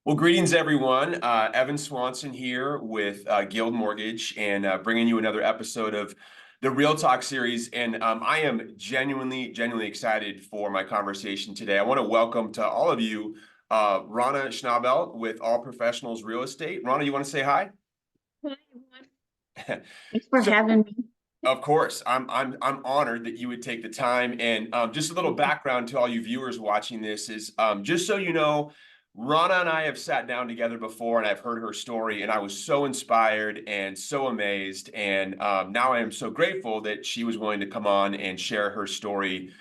Well, greetings, everyone. Evan Swanson here with Guild Mortgage and bringing you another episode of the Real Talk series. And I am genuinely excited for my conversation today. I want to welcome to all of you Rana Schnaubelt with All Professionals Real Estate. Rana, you want to say hi? Hi, everyone. Thanks for So, having me. of course, I'm honored that you would take the time. And just a little background to all you viewers watching this is just so you know, Rana and I have sat down together before, and I've heard her story, and I was so inspired and so amazed. And now I am so grateful that she was willing to come on and share her story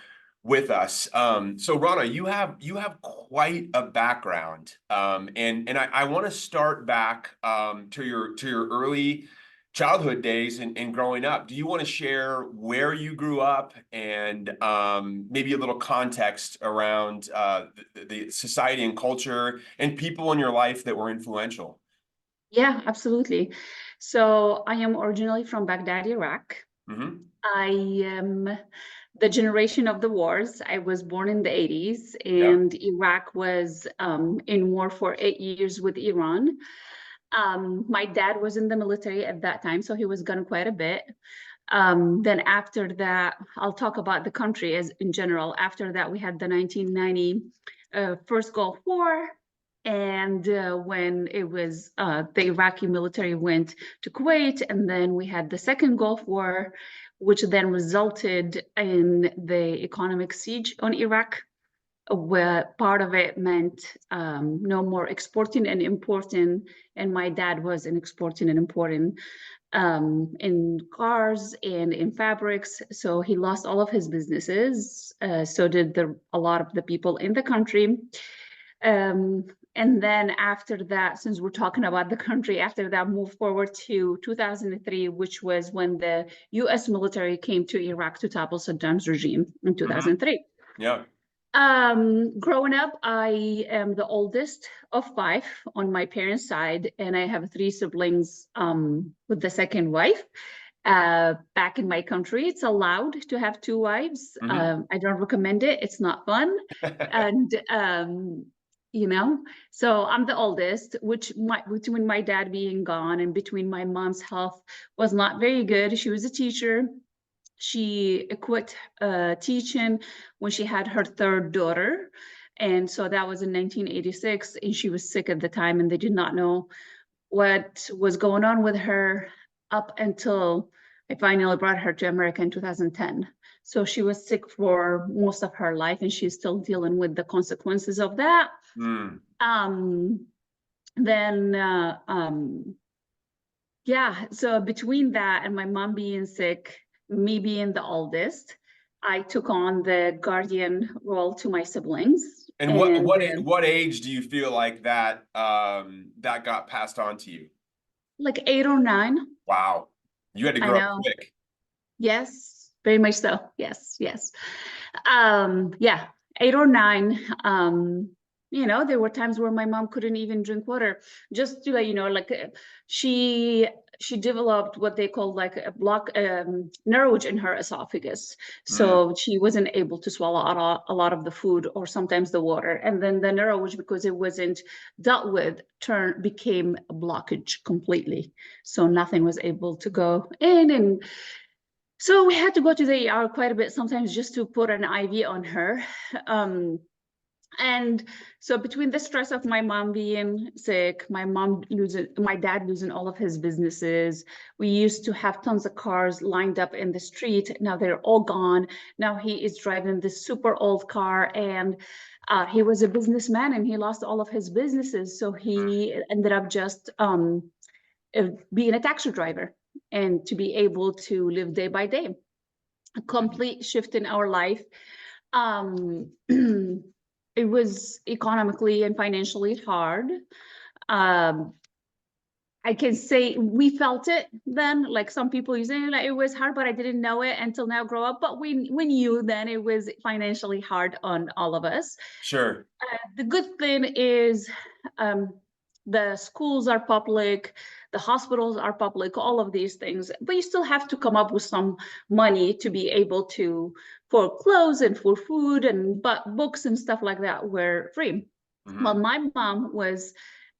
with us. So Rana, you have quite a background, and I want to start back to your early childhood days and growing up. Do you want to share where you grew up and maybe a little context around the society and culture and people in your life that were influential? Yeah, absolutely. So I am originally from Baghdad, Iraq. Hmm. I am the generation of the wars. I was born in the 80s, Yeah. and Iraq was in war for 8 years with Iran. My dad was in the military at that time, so he was gone quite a bit. Then after that, I'll talk about the country as in general. After that, we had the 1990 first Gulf War. And when it was the Iraqi military went to Kuwait, and then we had the second Gulf War, which then resulted in the economic siege on Iraq, where part of it meant no more exporting and importing. And my dad was in exporting and importing in cars and in fabrics. So he lost all of his businesses. So did a lot of the people in the country. Um, and then after that, since we're talking about the country, after that, moved forward to 2003, which was when the US military came to Iraq to topple Saddam's regime in Hmm. 2003. Yeah. Growing up, I am the oldest of five on my parents' side, and I have three siblings with the second wife. Back in my country, it's allowed to have two wives. Hmm. I don't recommend it. It's not fun. And you know, so I'm the oldest, between my dad being gone and between my mom's health was not very good. She was a teacher. She quit teaching when she had her third daughter. And so that was in 1986, and she was sick at the time, and they did not know what was going on with her up until I finally brought her to America in 2010. So she was sick for most of her life, and she's still dealing with the consequences of that. Mm. Um, then, yeah, so between that and my mom being sick, me being the oldest, I took on the guardian role to my siblings. And what And what what age do you feel like that got passed on to you? like 8 or 9, Wow. You had to I grow up know. quick. Yes, very much so. Yes, yes. Yeah, 8 or 9. There were times where my mom couldn't even drink water. Just to let you know, like she she developed what they call like a block narrowage in her esophagus. Mm. So she wasn't able to swallow a lot of the food or sometimes the water. And then the narrowage, because it wasn't dealt with, became a blockage completely. So nothing was able to go in, and so we had to go to the ER quite a bit sometimes just to put an IV on her. And so between the stress of my mom being sick, my dad losing all of his businesses, we used to have tons of cars lined up in the street. Now they're all gone. Now he is driving this super old car, and he was a businessman and he lost all of his businesses. So he ended up just being a taxi driver and to be able to live day by day. A complete shift in our life. Um, it was economically and financially hard. Um, I can say we felt it then. Like some people, you say like it was hard, but I didn't know it until now grow up. But we knew then it was financially hard on all of us. Sure. The good thing is um, the schools are public, the hospitals are public, all of these things, but you still have to come up with some money to be able to, for clothes and for food, and but books and stuff like that were free. Well, Hmm. my mom was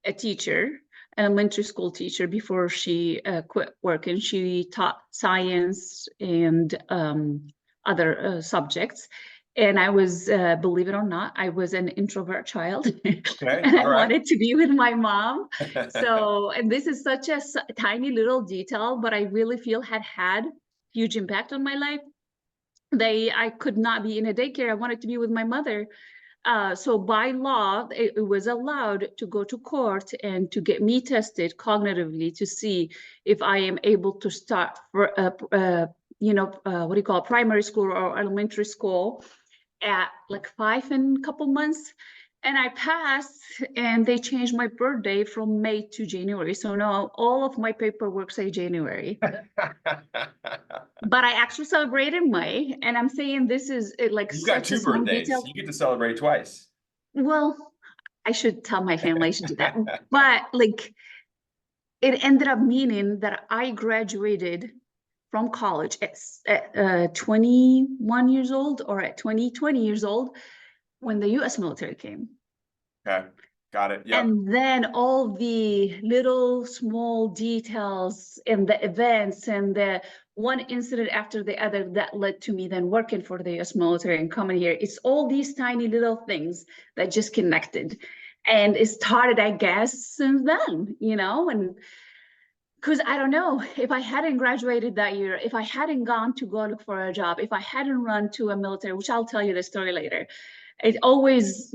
a teacher, an elementary school teacher before she quit working. She taught science and other subjects. And I was, believe it or not, I was an introvert child Okay. and I All right. wanted to be with my mom. So, and this is such a tiny little detail, but I really feel had huge impact on my life. I could not be in a daycare. I wanted to be with my mother. So by law, it was allowed to go to court and to get me tested cognitively to see if I am able to start for what do you call it, primary school or elementary school at like 5 and a couple months. And I passed, and they changed my birthday from May to January. So now all of my paperwork say January. But I actually celebrated May, and I'm saying this is like You've got such a two small birthdays. detail. You get to celebrate twice. Well, I should tell my family I should do that. But like it ended up meaning that I graduated from college at 21 years old or at 20 years old when the US military came. Okay. Got it. Yep. And then all the little small details and the events and the one incident after the other that led to me then working for the US military and coming here. It's all these tiny little things that just connected. And it started, I guess, since then, and because I don't know, if I hadn't graduated that year, if I hadn't gone to go look for a job, if I hadn't run to a military, which I'll tell you the story later, it always,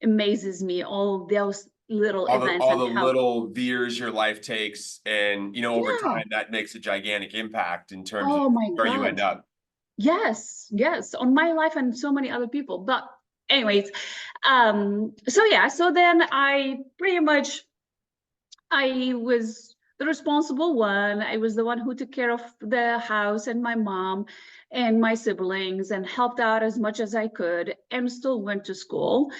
amazes me all those little events All and the how, little veers your life takes, and over yeah, time that makes a gigantic impact in terms of oh my where you God. end up. Yes, yes, on my life and so many other people. But anyways, so yeah, so then I was the responsible one. I was the one who took care of the house and my mom and my siblings and helped out as much as I could and still went to school.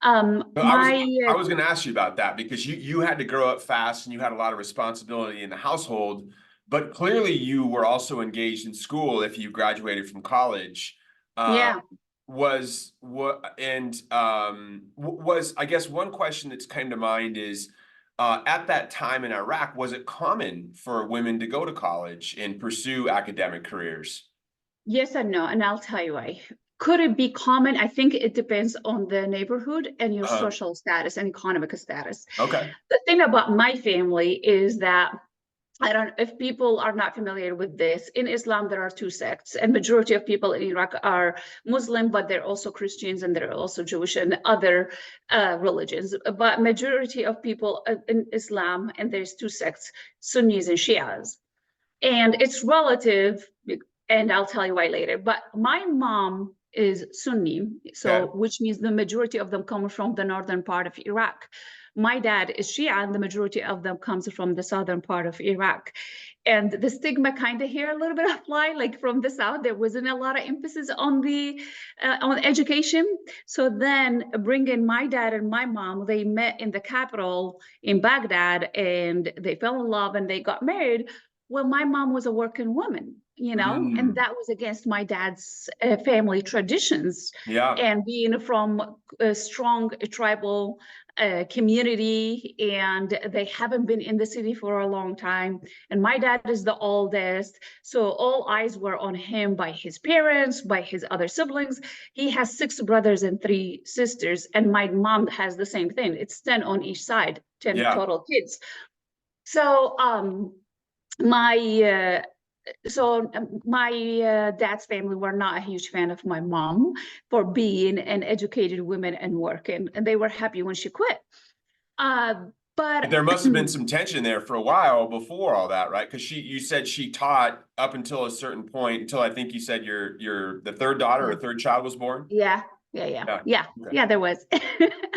But My I was going to ask you about that because you had to grow up fast and you had a lot of responsibility in the household, but clearly you were also engaged in school if you graduated from college. Uh, Yeah. was what and was I guess one question that's come to mind is at that time in Iraq, was it common for women to go to college and pursue academic careers? Yes and no, and I'll tell you why. Could it be common? I think it depends on the neighborhood and your Uh, social status and economic status. okay. The thing about my family is that I don't, if people are not familiar with this, in Islam, there are two sects, and majority of people in Iraq are Muslim, but they're also Christians and they're also Jewish and other religions. But majority of people in Islam, and there's two sects, Sunnis and Shias. And it's relative, and I'll tell you why later. But my mom is Sunni, so Okay. which means the majority of them come from the northern part of Iraq. My dad is Shia, and the majority of them comes from the southern part of Iraq. And the stigma kind of here a little bit apply, like from the south, there wasn't a lot of emphasis on the on education. So then bringing my dad and my mom, they met in the capital in Baghdad, and they fell in love and they got married. Well, my mom was a working woman, and Mm, that was against my dad's family traditions. yeah. And being from a strong tribal community, and they haven't been in the city for a long time. And my dad is the oldest. So all eyes were on him by his parents, by his other siblings. He has 6 brothers and 3 sisters. And my mom has the same thing. It's 10 on each side, 10 Yeah. total kids. So, my dad's family were not a huge fan of my mom for being an educated woman and working, and they were happy when she quit. uh But but there must have been some tension there for a while before all that, right? Because you said she taught up until a certain point, until I think you said the third daughter or yeah, third child was born. yeah, yeah, yeah, Yeah. yeah, Okay. yeah, there was.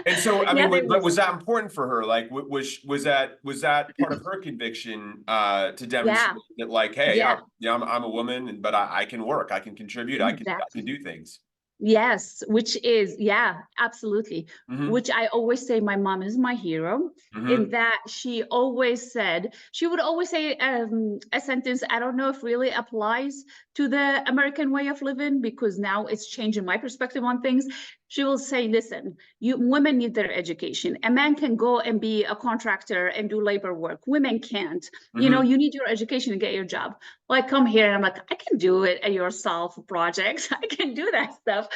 And so, I Yeah, mean, there but was. was that important for her? Like, was that part of her conviction to Yeah, demonstrate that, like, hey, yeah, I'm a woman, but I can work, I can contribute, I can exactly. do things. Yes, which is, yeah, absolutely. Hmm. Which I always say my mom is my hero, in Hmm. that she would always say a sentence, I don't know if really applies to the American way of living, because now it's changing my perspective on things. she will say, listen, women need their education. A man can go and be a contractor and do labor work. Women can't. You know, you need your education to get your job. Well, I come here and I'm like, I can do it yourself projects. I can do that stuff.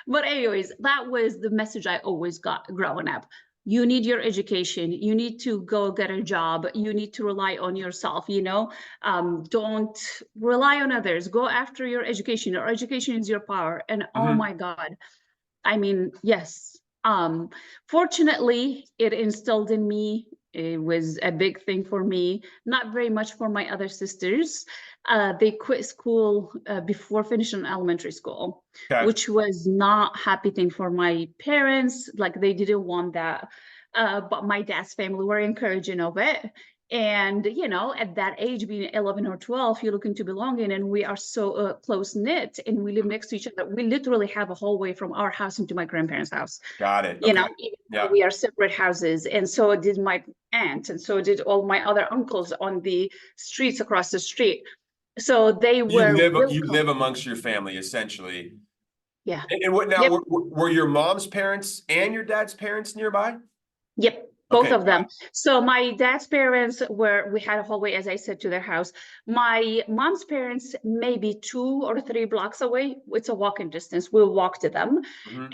But anyways, that was the message I always got growing up. You need your education. You need to go get a job. You need to rely on yourself, you know. Don't rely on others. Go after your education. Your education is your power. And oh my God, I mean, yes. Fortunately, it instilled in me. It was a big thing for me, not very much for my other sisters. They quit school before finishing elementary school, Okay. which was not a happy thing for my parents. Like they didn't want that. But my dad's family were encouraging of it. And, you know, at that age, being 11 or 12, you're looking to belong in, and we are so close knit and we live next to each other. We literally have a hallway from our house into my grandparents' house. Got it. You know, Okay. even Yeah. though we are separate houses. And so did my aunt, and so did all my other uncles on the streets across the street. So they were You welcome. live amongst your family, essentially. Yeah. And what now, Yep. were your mom's parents and your dad's parents nearby? Yep. Both Okay, of them. So my dad's parents we had a hallway, as I said, to their house. My mom's parents, maybe 2 or 3 blocks away. It's a walking distance. We'll walk to them.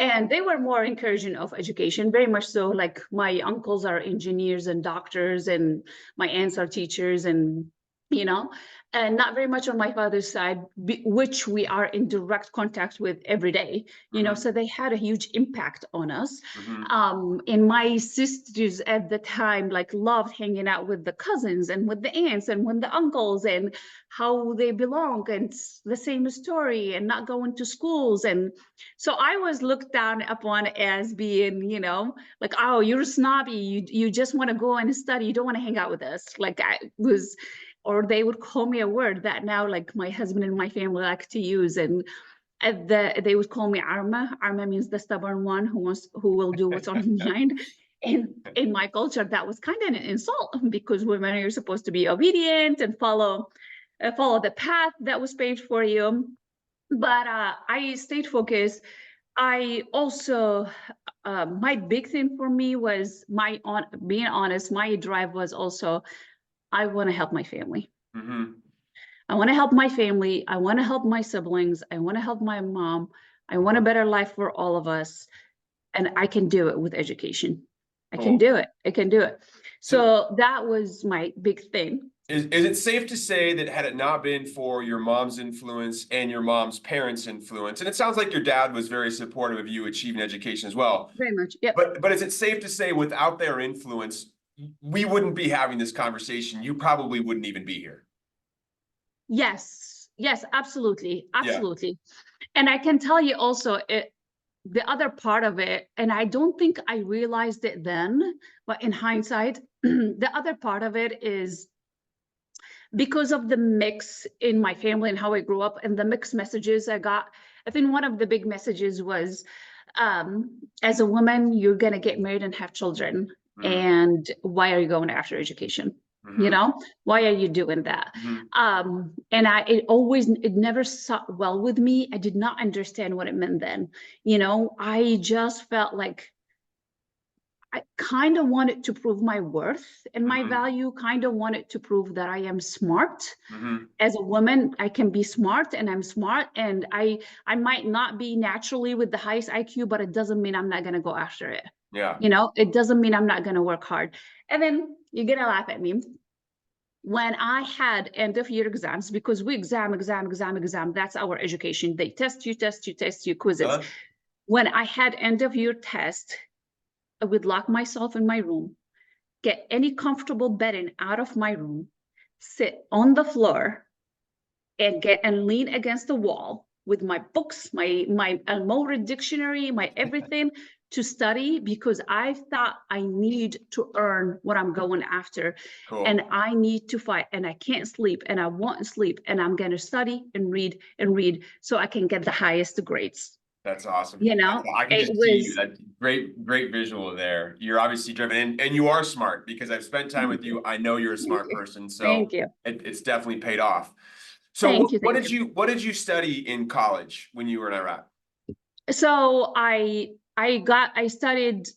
And they were more encouraging of education, very much so. Like my uncles are engineers and doctors, and my aunts are teachers, and, you know, and not very much on my father's side, which we are in direct contact with every day, you know, so they had a huge impact on us. And my sisters at the time like loved hanging out with the cousins and with the aunts and with the uncles, and how they belong, and the same story, and not going to schools. And so I was looked down upon as being, you know, like, oh, you're snobby, you just want to go and study, you don't want to hang out with us. Like I was, or they would call me a word that now like my husband and my family like to use. And they would call me Arma. Arma means the stubborn one who will do what's on his mind. And in my culture, that was kind of an insult, because women are supposed to be obedient and follow the path that was paved for you. But I stayed focused. I also, my big thing for me was being honest. My drive was also, I want to help my family. I want to help my family. I want to help my siblings. I want to help my mom. I want a better life for all of us. And I can do it with education. I can do it. I can do it. So that was my big thing. Is it safe to say that had it not been for your mom's influence and your mom's parents' influence, and it sounds like your dad was very supportive of you achieving education as well. Very much. Yep. But is it safe to say without their influence, we wouldn't be having this conversation? You probably wouldn't even be here. Yes. Yes, absolutely. Absolutely. Yeah. And I can tell you also the other part of it, and I don't think I realized it then, but in hindsight, the other part of it is because of the mix in my family and how I grew up and the mixed messages I got. I think one of the big messages was, as a woman, you're going to get married and have children. And why are you going after education? You know, why are you doing that? And it never sat well with me. I did not understand what it meant then. You know, I just felt like I kind of wanted to prove my worth and my value, kind of wanted to prove that I am smart. As a woman, I can be smart, and I'm smart, and I might not be naturally with the highest IQ, but it doesn't mean I'm not going to go after it. Yeah. You know, it doesn't mean I'm not going to work hard. And then you're going to laugh at me. When I had end of year exams, because we exam, that's our education. They test you, quizzes. When I had end of year test, I would lock myself in my room, get any comfortable bedding out of my room, sit on the floor, and lean against the wall with my books, my Almora dictionary, my everything to study, because I thought I need to earn what I'm going after. And I need to fight, and I can't sleep, and I won't sleep, and I'm going to study and read so I can get the highest grades. That's awesome. You know, I can just see you. That great visual there. You're obviously driven, and you are smart, because I've spent time with you. I know you're a smart person. So thank you. It's definitely paid off. So what did you study in college when you were in Iraq? So I I studied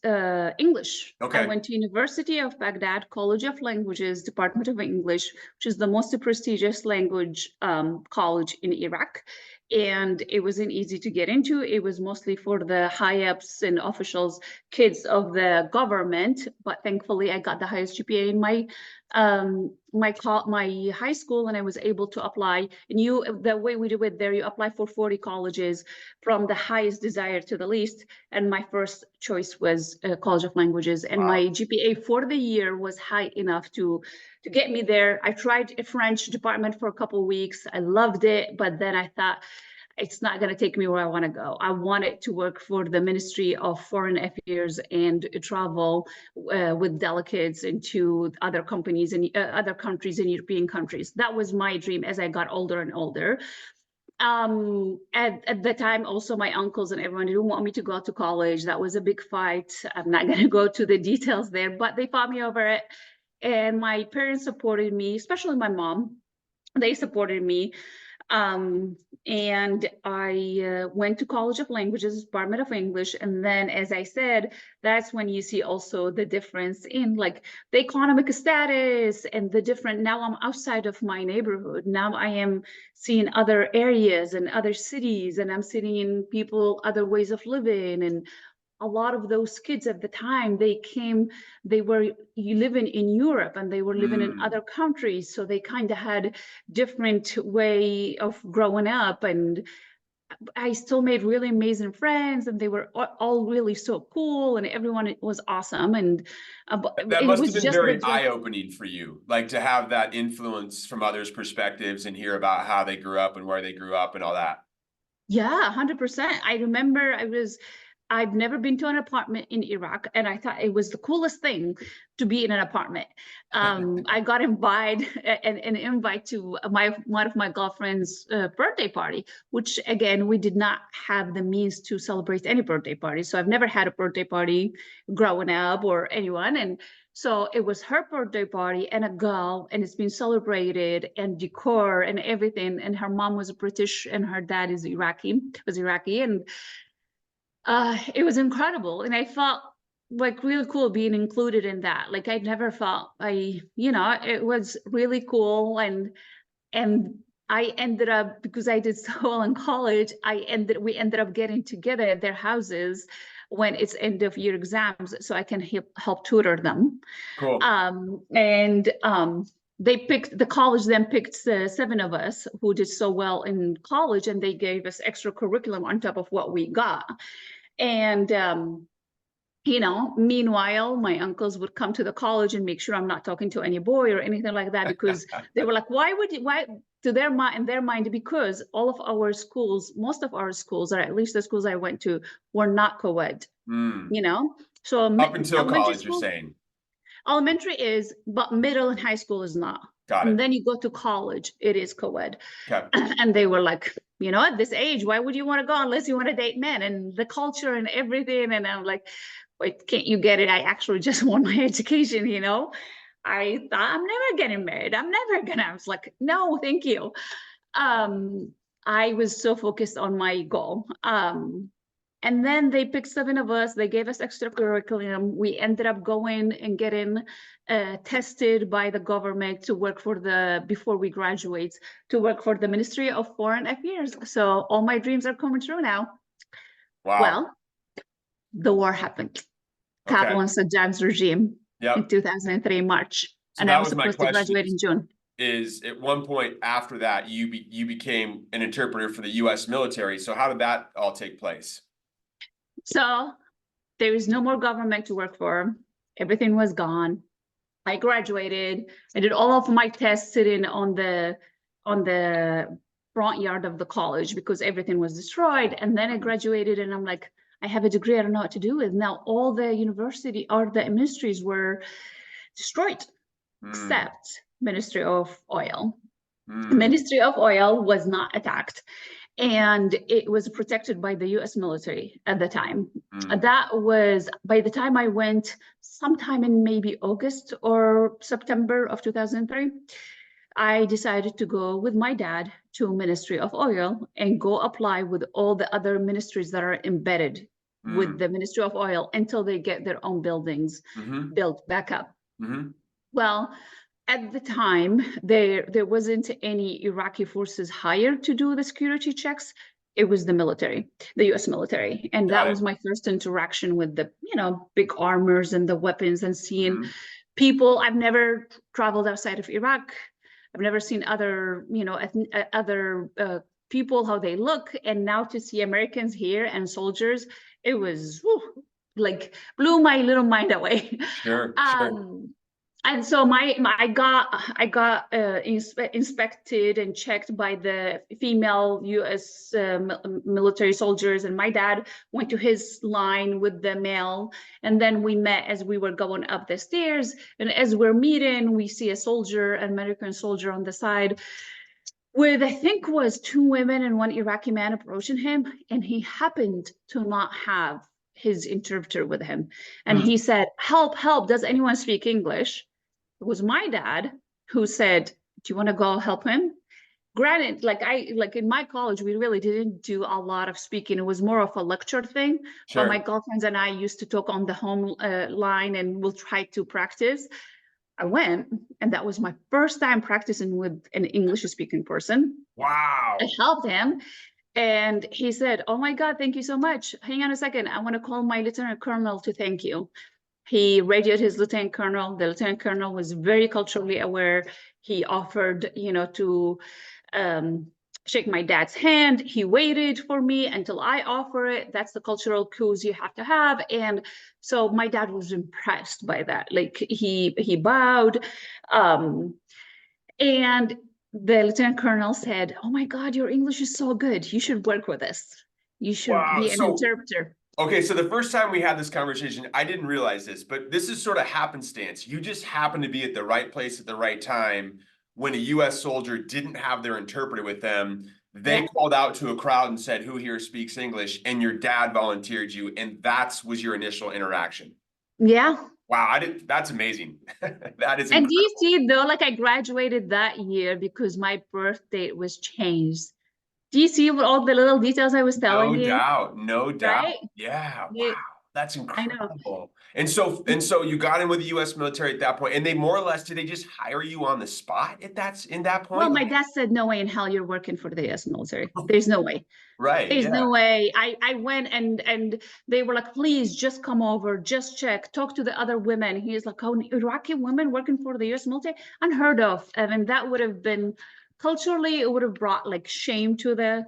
English. I Okay. went to University of Baghdad, College of Languages, Department of English, which is the most prestigious language college in Iraq. And it wasn't easy to get into. It was mostly for the high ups and officials, kids of the government. But thankfully, I got the highest GPA in my high school, and I was able to apply. And the way we do it there, you apply for 40 colleges from the highest desire to the least. And my first choice was College of Languages, and Wow. my GPA for the year was high enough to get me there. I tried a French department for a couple of weeks. I loved it, but then I thought it's not going to take me where I want to go. I wanted to work for the Ministry of Foreign Affairs and travel with delegates into other companies and other countries and European countries. That was my dream as I got older and older. At the time, also my uncles and everyone didn't want me to go to college. That was a big fight. I'm not going to go to the details there, but they fought me over it. And my parents supported me, especially my mom. They supported me. And I went to College of Languages, Department of English. And then, as I said, that's when you see also the difference in like the economic status and the different. Now I'm outside of my neighborhood. Now I am seeing other areas and other cities, and I'm seeing people, other ways of living. And a lot of those kids at the time, they were living in Europe and they were living in other countries. So they kind of had different way of growing up. And I still made really amazing friends, and they were all really so cool, and everyone was awesome. And That it must have was been just the very eye-opening for you, like to have that influence from others' perspectives and hear about how they grew up and where they grew up and all that. Yeah, 100%. I remember I've never been to an apartment in Iraq, and I thought it was the coolest thing to be in an apartment. I got invited an invite to one of my girlfriend's birthday party, which again, we did not have the means to celebrate any birthday party. So I've never had a birthday party growing up or anyone. And so it was her birthday party and a girl, and it's been celebrated and decor and everything. And her mom was British and her dad was Iraqi. And it was incredible. And I felt like really cool being included in that. Like I never felt it was really cool. And I ended up, because I did so well in college, we ended up getting together at their houses when it's end of year exams, so I can help tutor them. Cool. The college then picked 7 of us who did so well in college, and they gave us extra curriculum on top of what we got. And meanwhile, my uncles would come to the college and make sure I'm not talking to any boy or anything like that, because they were like, why to their mind, in their mind, because all of our schools, most of our schools, or at least the schools I went to, were not co-ed. So Up until elementary college, you're school, saying. elementary is, but middle and high school is not. Got And it. then you go to college, it is co-ed. Okay. And they were like, at this age, why would you want to go unless you want to date men and the culture and everything? And I'm like, wait, can't you get it? I actually just want my education, I thought, I'm never getting married. I was like, no, thank you. I was so focused on my goal. And then they picked 7 of us. They gave us extra curriculum. We ended up going and getting tested by the government to work before we graduate, to work for the Ministry of Foreign Affairs. So all my dreams are coming true now. Wow. Well, the war happened. Kabul and Saddam's regime in 2003, March. So and I was supposed to graduate in June. Is at one point after that, you became an interpreter for the U.S. military. So how did that all take place? So there is no more government to work for. Everything was gone. I graduated. I did all of my tests sitting on the front yard of the college because everything was destroyed. And then I graduated, and I'm like, I have a degree. I don't know what to do with. Now all the university or the ministries were destroyed, except Ministry of Oil. Ministry of Oil was not attacked, and it was protected by the U.S. military at the time. That was, by the time I went, sometime in maybe August or September of 2003, I decided to go with my dad to Ministry of Oil and go apply with all the other ministries that are embedded with the Ministry of Oil until they get their own buildings built back up. Well, at the time, there wasn't any Iraqi forces hired to do the security checks. It was the military, the US military. And Got that it. was my first interaction with the, big armors and the weapons and seeing people. I've never traveled outside of Iraq. I've never seen other, other people, how they look. And now to see Americans here and soldiers, it was like blew my little mind away. Sure, sure. And so I got inspected and checked by the female U.S. Military soldiers, and my dad went to his line with the male, and then we met as we were going up the stairs. And as we're meeting, we see a soldier, an American soldier, on the side with, I think, was 2 women and 1 Iraqi man approaching him, and he happened to not have his interpreter with him, and he said, "Help! Help! Does anyone speak English?" It was my dad who said, "Do you want to go help him?" Granted, like in my college, we really didn't do a lot of speaking. It was more of a lecture thing. But my girlfriends and I used to talk on the home line, and we'll try to practice. I went, and that was my first time practicing with an English-speaking person. Wow. I helped him, and he said, "Oh my God, thank you so much. Hang on a second. I want to call my lieutenant colonel to thank you." He radioed his lieutenant colonel. The lieutenant colonel was very culturally aware. He offered, to shake my dad's hand. He waited for me until I offer it. That's the cultural cues you have to have. And so my dad was impressed by that. Like he bowed. And the lieutenant colonel said, "Oh my God, your English is so good. You should work with us. You should be an interpreter." Okay, so the first time we had this conversation, I didn't realize this, but this is sort of happenstance. You just happened to be at the right place at the right time when a US soldier didn't have their interpreter with them. They called out to a crowd and said, "Who here speaks English?" And your dad volunteered you, and was your initial interaction. Yeah. Wow, that's amazing. That is incredible. And do you see, though, like I graduated that year because my birth date was changed. Do you see all the little details I was telling you? No doubt. Right? Yeah. Wow. That's incredible. I know. And so you got in with the US military at that point, and they more or less, did they just hire you on the spot in that point? Well, my dad said, "No way in hell you're working for the US military. There's no way." Right. There's no way. I went and they were like, "Please just come over, just check, talk to the other women." He's like, "Oh, Iraqi women working for the US military? Unheard of." I mean, that would have been culturally, it would have brought like shame to the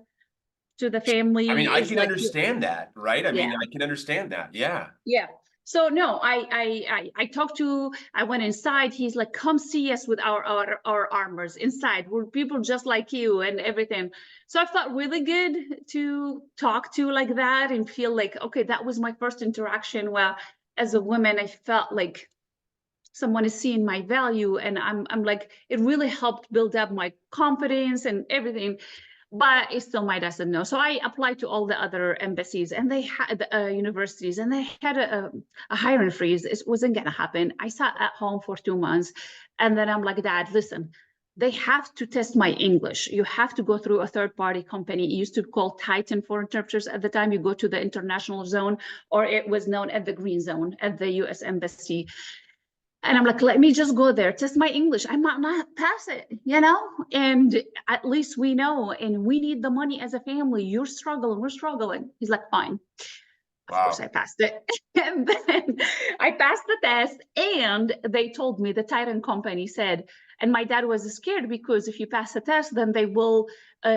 family. I mean, I It's can like, understand that, right? I yeah. mean, I can understand that. Yeah. Yeah. So no, I talked to, I went inside. He's like, "Come see us with our armors inside. We're people just like you and everything." So I felt really good to talk to like that and feel like, okay, that was my first interaction where as a woman, I felt like someone is seeing my value, and I'm like, it really helped build up my confidence and everything. But it's still my dad said no. So I applied to all the other embassies, and they had universities, and they had a hiring freeze. It wasn't going to happen. I sat at home for 2 months, and then I'm like, "Dad, listen, they have to test my English. You have to go through a third-party company. It used to call Titan for interpreters at the time. You go to the international zone, or it was known as the green zone at the U.S. Embassy." And I'm like, "Let me just go there, test my English. I might not pass it, and at least we know, and we need the money as a family. You're struggling, we're struggling." He's like, "Fine." Of course, I passed it. And then I passed the test, and they told me, the Titan company said, and my dad was scared because if you pass the test, then they will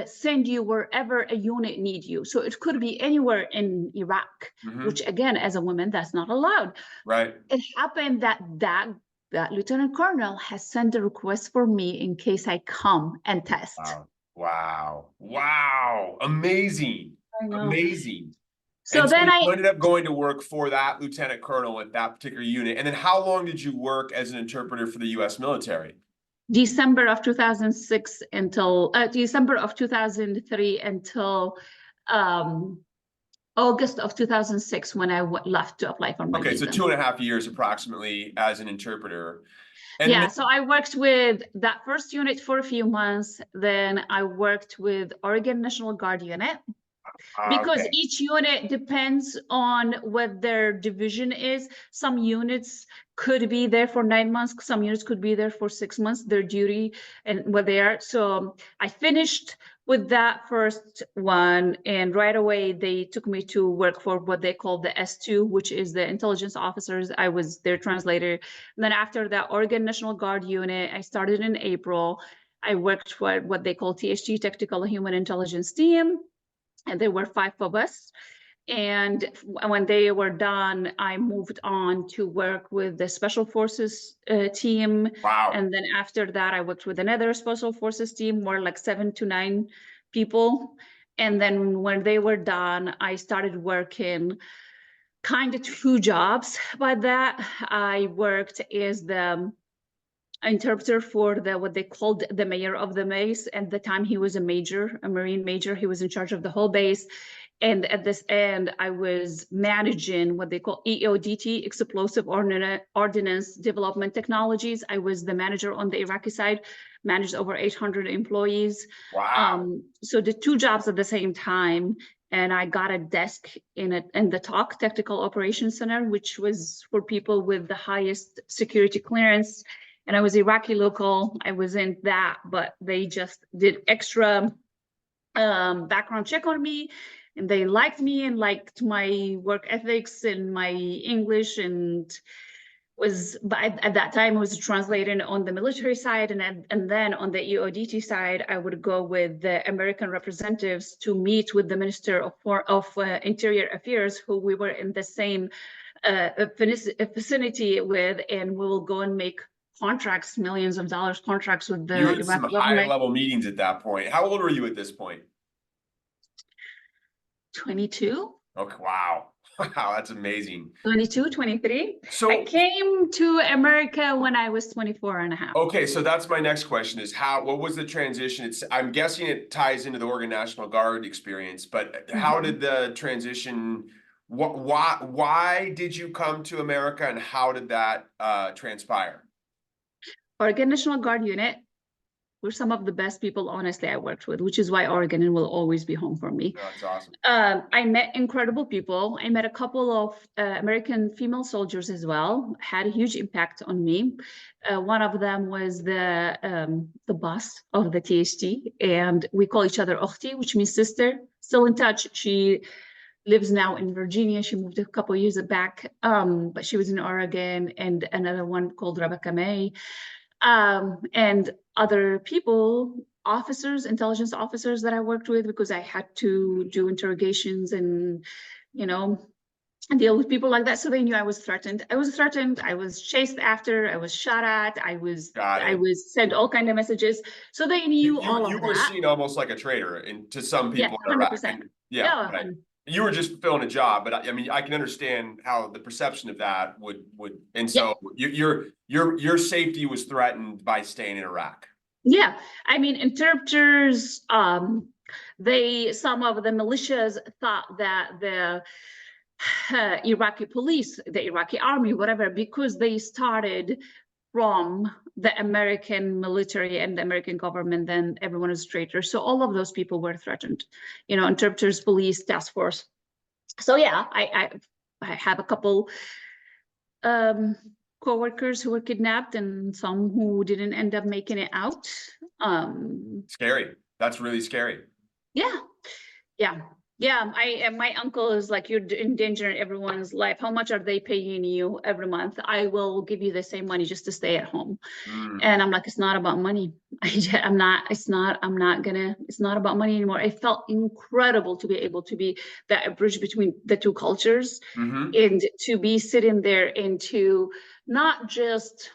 send you wherever a unit need you. So it could be anywhere in Iraq, which again, as a woman, that's not allowed. Right. It happened that lieutenant colonel has sent a request for me in case I come and test. Wow. Amazing. I know. Amazing. So and then you ended up going to work for that lieutenant colonel at that particular unit. And then how long did you work as an interpreter for the US military? December of 2006 until December of 2003 until August of 2006 when I left to apply for my visa. So 2.5 years approximately as an interpreter. And yeah, so I worked with that first unit for a few months. Then I worked with Oregon National Guard unit. Because Okay. each unit depends on what their division is. Some units could be there for 9 months, some units could be there for 6 months, their duty and what they are. So I finished with that first one, and right away they took me to work for what they call the S2, which is the intelligence officers. I was their translator. And then after that, Oregon National Guard unit, I started in April. I worked for what they call THT, Tactical Human Intelligence Team, and there were 5 of us. And when they were done, I moved on to work with the Special Forces team. Wow. And then after that, I worked with another Special Forces team, more like 7 to 9 people. And then when they were done, I started working kind of 2 jobs. By that, I worked as the interpreter for what they called the mayor of the base. At the time, he was a major, a Marine major. He was in charge of the whole base. And at this end, I was managing what they call EODT, Explosive Ordnance Development Technologies. I was the manager on the Iraqi side, managed over 800 employees. Wow. So the 2 jobs at the same time. And I got a desk in the TOC, Tactical Operations Center, which was for people with the highest security clearance. And I was Iraqi local. I was in that, but they just did extra background check on me, and they liked me and liked my work ethics and my English, and was, but at that time I was translating on the military side, and then on the EODT side, I would go with the American representatives to meet with the Minister of Interior Affairs, who we were in the same vicinity with, and we will go and make contracts, millions of dollars contracts with You the were in some Iraqi high government. level meetings at that point. How old were you at this point? 22. Okay, wow. Wow, that's amazing. 22, 23. I So, came to America when I was 24 and a half. okay, so that's my next question is what was the transition? I'm guessing it ties into the Oregon National Guard experience, but how did the transition, why did you come to America and how did that transpire? Oregon National Guard unit were some of the best people, honestly, I worked with, which is why Oregon will always be home for me. Oh, that's awesome. I met incredible people. I met a couple of American female soldiers as well, had a huge impact on me. One of them was the boss of the THT, and we call each other Okhti, which means sister. Still in touch. She lives now in Virginia. She moved a couple years back, but she was in Oregon. And another one called Rebecca May. And other people, officers, intelligence officers that I worked with, because I had to do interrogations and, deal with people like that. So they knew I was threatened. I was threatened. I was chased after. I was shot at. I was sent all kind of messages. So they knew all You of were that. seen almost like a traitor to some Yeah, people in Iraq. 100%. Yeah, right. You were just filling a job, but I mean, I can understand how the perception of that would, and so your safety was threatened by staying in Iraq. Yeah, I mean, interpreters, some of the militias thought that the Iraqi police, the Iraqi army, whatever, because they started from the American military and the American government, then everyone is traitor. So all of those people were threatened, interpreters, police, task force. So yeah, I have a couple co-workers who were kidnapped and some who didn't end up making it out. Scary. That's really scary. Yeah. My uncle is like, you're endangering everyone's life. How much are they paying you every month? I will give you the same money just to stay at home. And I'm like, it's not about money. It's not about money anymore. It felt incredible to be able to be that bridge between the 2 cultures, and to be sitting there and to not just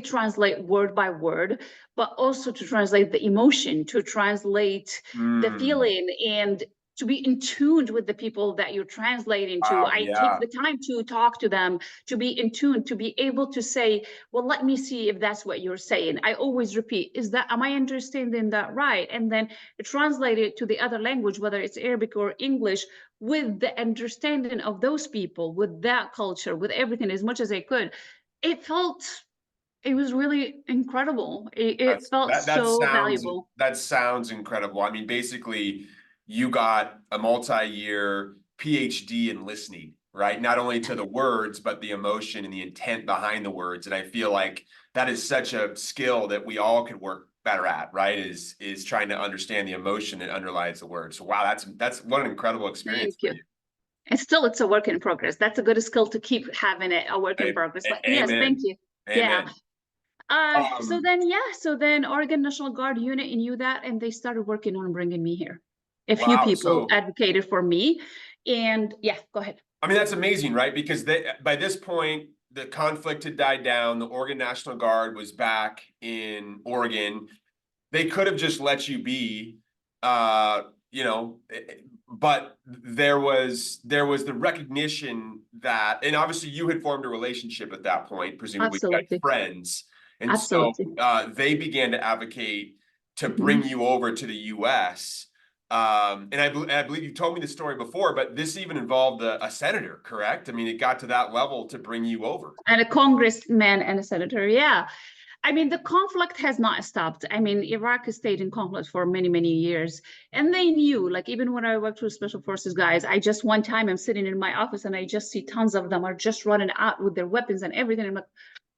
translate word by word, but also to translate the emotion, to translate the feeling, and to be in tune with the people that you're translating to. Wow, I take the time to talk to them, to be in tune, to be able to say, well, let me see if that's what you're saying. I always repeat, am I understanding that right? And then translate it to the other language, whether it's Arabic or English, with the understanding of those people, with that culture, with everything, as much as I could. It was really incredible. It felt so valuable. That sounds incredible. I mean, basically, you got a multi-year PhD in listening, right? Not only to the words, but the emotion and the intent behind the words. And I feel like that is such a skill that we all could work better at, right? Is trying to understand the emotion that underlies the word. So wow, that's what an incredible experience Thank for you. you. And still, it's a work in progress. That's a good skill to keep having it, a work in progress. But yes, thank Amen. you. Yeah. Amen. So then Oregon National Guard unit knew that, and they started working on bringing me here. A few Wow. people So advocated for me, and yeah, go ahead. I mean, that's amazing, right? Because by this point, the conflict had died down. The Oregon National Guard was back in Oregon. They could have just let you be, you know, but there was the recognition that, and obviously you had formed a relationship at that point, presumably you got Absolutely. friends, and so Absolutely. they began to advocate to bring Mhm. you over to the U.S. And I believe you told me the story before, but this even involved a senator, correct? I mean, it got to that level to bring you over. And a congressman and a senator, yeah. I mean, the conflict has not stopped. I mean, Iraq has stayed in conflict for many, many years. And they knew, like, even when I worked with special forces guys, I just one time I'm sitting in my office and I just see tons of them are just running out with their weapons and everything. I'm like,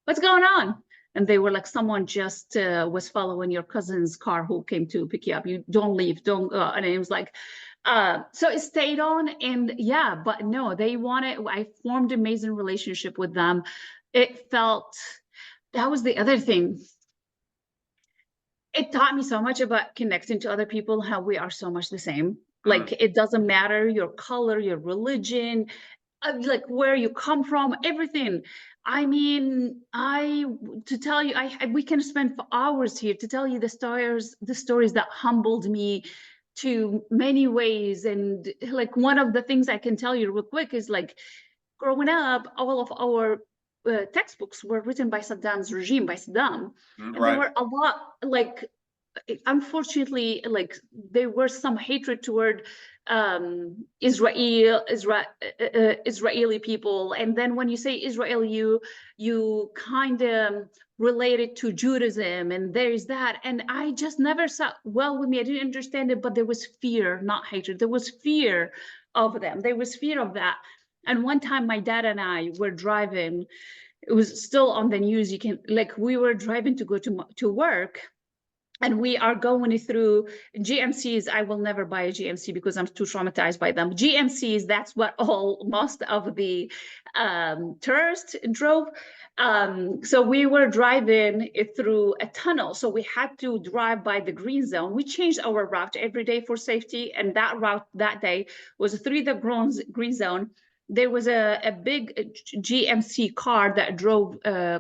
what's going on? And they were like, someone just was following your cousin's car who came to pick you up. You don't leave, don't. And it was like, so it stayed on. And yeah, but no, they wanted, I formed an amazing relationship with them. It felt, that was the other thing. It taught me so much about connecting to other people, how we are so much the same. Mm, Like, it doesn't matter your color, your religion, like where you come from, everything. I mean, to tell you, we can spend for hours here to tell you the stories that humbled me to many ways. And like one of the things I can tell you real quick is like growing up, all of our textbooks were written by Saddam's regime, by Saddam. And there right. were a lot, like, unfortunately, like there was some hatred toward Israeli people. And then when you say Israel, you kind of relate it to Judaism, and there's that. And I just never sat well with me. I didn't understand it, but there was fear, not hatred. There was fear of them. There was fear of that. And one time, my dad and I were driving. It was still on the news. You can, like, we were driving to go to work, and we are going through GMCs. I will never buy a GMC because I'm too traumatized by them. GMCs, that's what most of the tourists drove. So we were driving through a tunnel. So we had to drive by the green zone. We changed our route every day for safety. And that route that day was through the green zone. There was a big GMC car that drove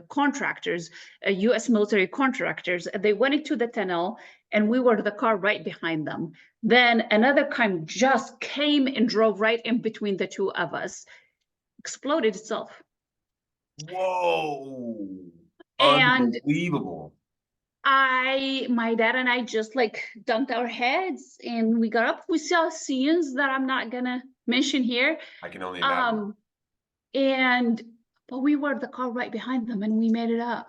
contractors, US military contractors. They went into the tunnel, and we were the car right behind them. Then another car just came and drove right in between the two of us, exploded itself. Whoa. And Unbelievable. my dad and I just like dunked our heads and we got up. We saw scenes that I'm not gonna mention here. I can only imagine. Um, and but we were the car right behind them and we made it up.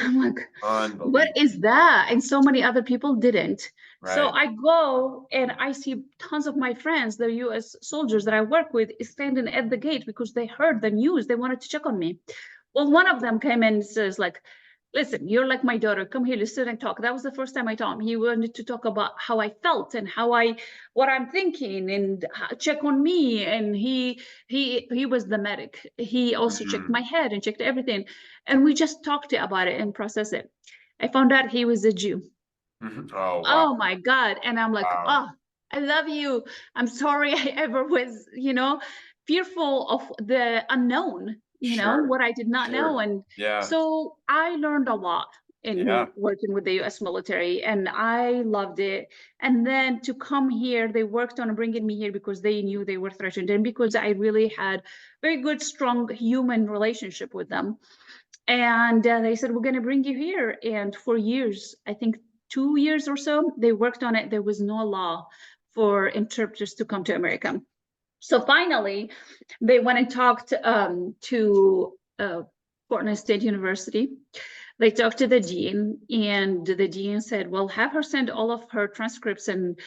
I'm like, what Unbelievable. is that? And so many other people didn't. So Right. I go and I see tons of my friends, the US soldiers that I work with, standing at the gate because they heard the news. They wanted to check on me. Well, one of them came in and says, like, listen, you're like my daughter. Come here, let's sit and talk. That was the first time I told him. He wanted to talk about how I felt and what I'm thinking, and check on me. And he was the medic. He also checked my Mhm. head and checked everything. And we just talked about it and processed it. I found out he was a Jew. Mhm. Oh, wow. Oh my God. And I'm like, Wow. oh, I love you. I'm sorry I ever was, fearful of the unknown, Sure. what I did not know. Sure. And Yeah. so I learned a lot in Yeah. working with the US military, and I loved it. And then to come here, they worked on bringing me here because they knew they were threatened, and because I really had very good, strong human relationship with them. And they said, we're going to bring you here. And for years, I think 2 years or so, they worked on it. There was no law for interpreters to come to America. So finally, they went and talked to Portland State University. They talked to the dean, and the dean said, well, have her send all of her transcripts and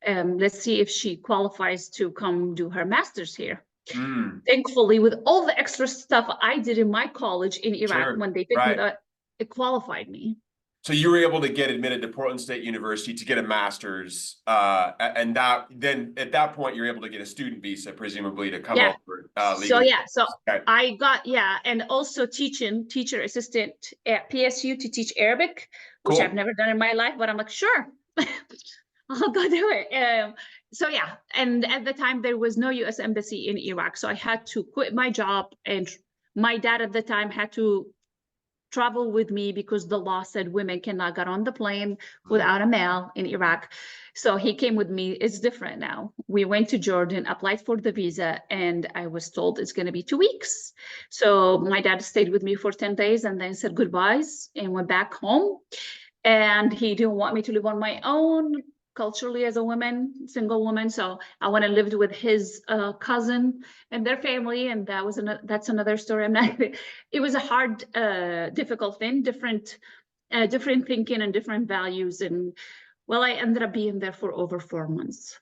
let's see if she qualifies to come do her master's here. Mm, Thankfully, with all the extra stuff I did in my college in Iraq, sure. when they picked me Right. up, it qualified me. So you were able to get admitted to Portland State University to get a master's, and that then at that point you're able to get a student visa, presumably to come Yeah. over So legally. yeah, so Okay. I got, yeah, and also teacher assistant at PSU to teach Arabic, which I've Cool. never done in my life, but I'm like, sure, I'll go do it. So yeah, and at the time there was no US embassy in Iraq, so I had to quit my job, and my dad at the time had to travel with me because the law said women cannot get on the plane without a male in Iraq. So he came with me. It's different now. We went to Jordan, applied for the visa, and I was told it's going to be 2 weeks. So my dad stayed with me for 10 days and then said goodbyes and went back home. And he didn't want me to live on my own culturally as a woman, single woman. So I went and lived with his cousin and their family, and that's another story. I'm not. It was a hard, difficult thing, different thinking and different values, and well, I ended up being there for over 4 months.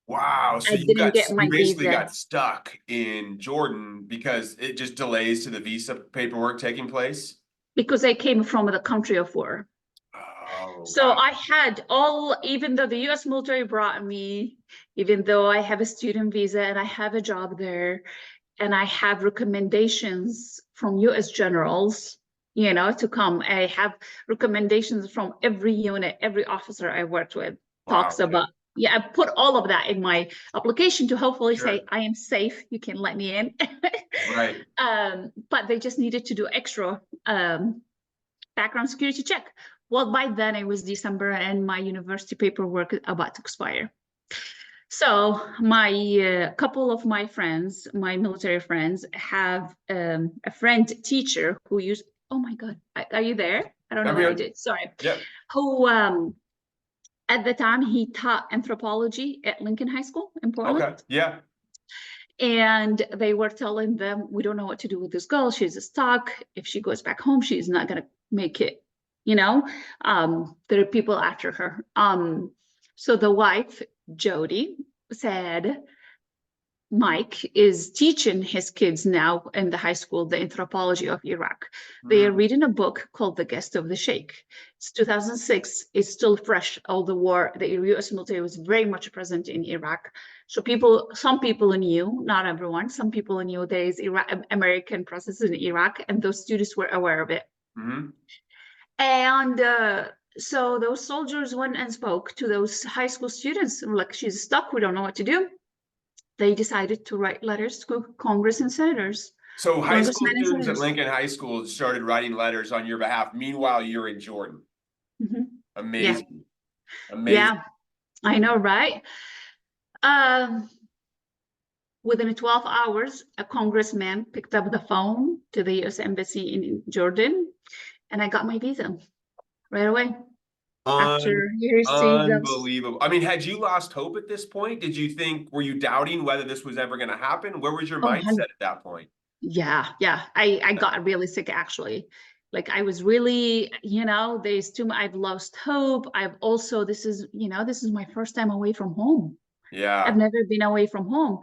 Wow. So I didn't get you my basically visa got stuck in Jordan because it just delays to the visa paperwork taking place. because I came from the country of war. Oh, So got I had all, even though the US military brought me, even though I have a student visa and I have a job there, and I have recommendations from US generals, to come. I have recommendations from every unit, every officer I worked with talks wow. about. Yeah, I put all of that in my application to hopefully say Sure. I am safe. You can let me in. Right. But they just needed to do extra background security check. Well, by then it was December and my university paperwork about to expire. So my couple of my friends, my military friends, have a friend teacher who used. Oh my God, are you there? I don't know I'm what I here. did. Sorry. Yep. Who at the time he taught anthropology at Lincoln High School in Portland, Okay. Yeah. and they were telling them, we don't know what to do with this girl. She's stuck. If she goes back home, she's not gonna make it. There are people after her. So the wife, Jody, said, Mike is teaching his kids now in the high school the anthropology of Iraq. They are Mm, reading a book called The Guest of the Sheikh. It's 2006. It's still fresh. All the war, the U.S. military was very much present in Iraq. So some people knew, not everyone, some people knew there is American presence in Iraq, and those students were aware of it. mhm. And so those soldiers went and spoke to those high school students. Like, she's stuck. We don't know what to do. They decided to write letters to Congress and senators, So high school congressmen and students at senators. Lincoln High School started writing letters on your behalf. Meanwhile, you're in Jordan. Yeah, Amazing. Amazing. yeah, I know, right? Um, Within 12 hours, a congressman picked up the phone to the U.S. Embassy in Jordan, and I got my visa right away Un after he received those. Unbelievable. I mean, had you lost hope at this point? Did you think, were you doubting whether this was ever going to happen? Where was your Oh, mindset at that point? yeah, yeah. I got really sick actually. Like, I was really, there's too much. I've lost hope. I've also, this is my first time away from home. I've Yeah, never been away from home.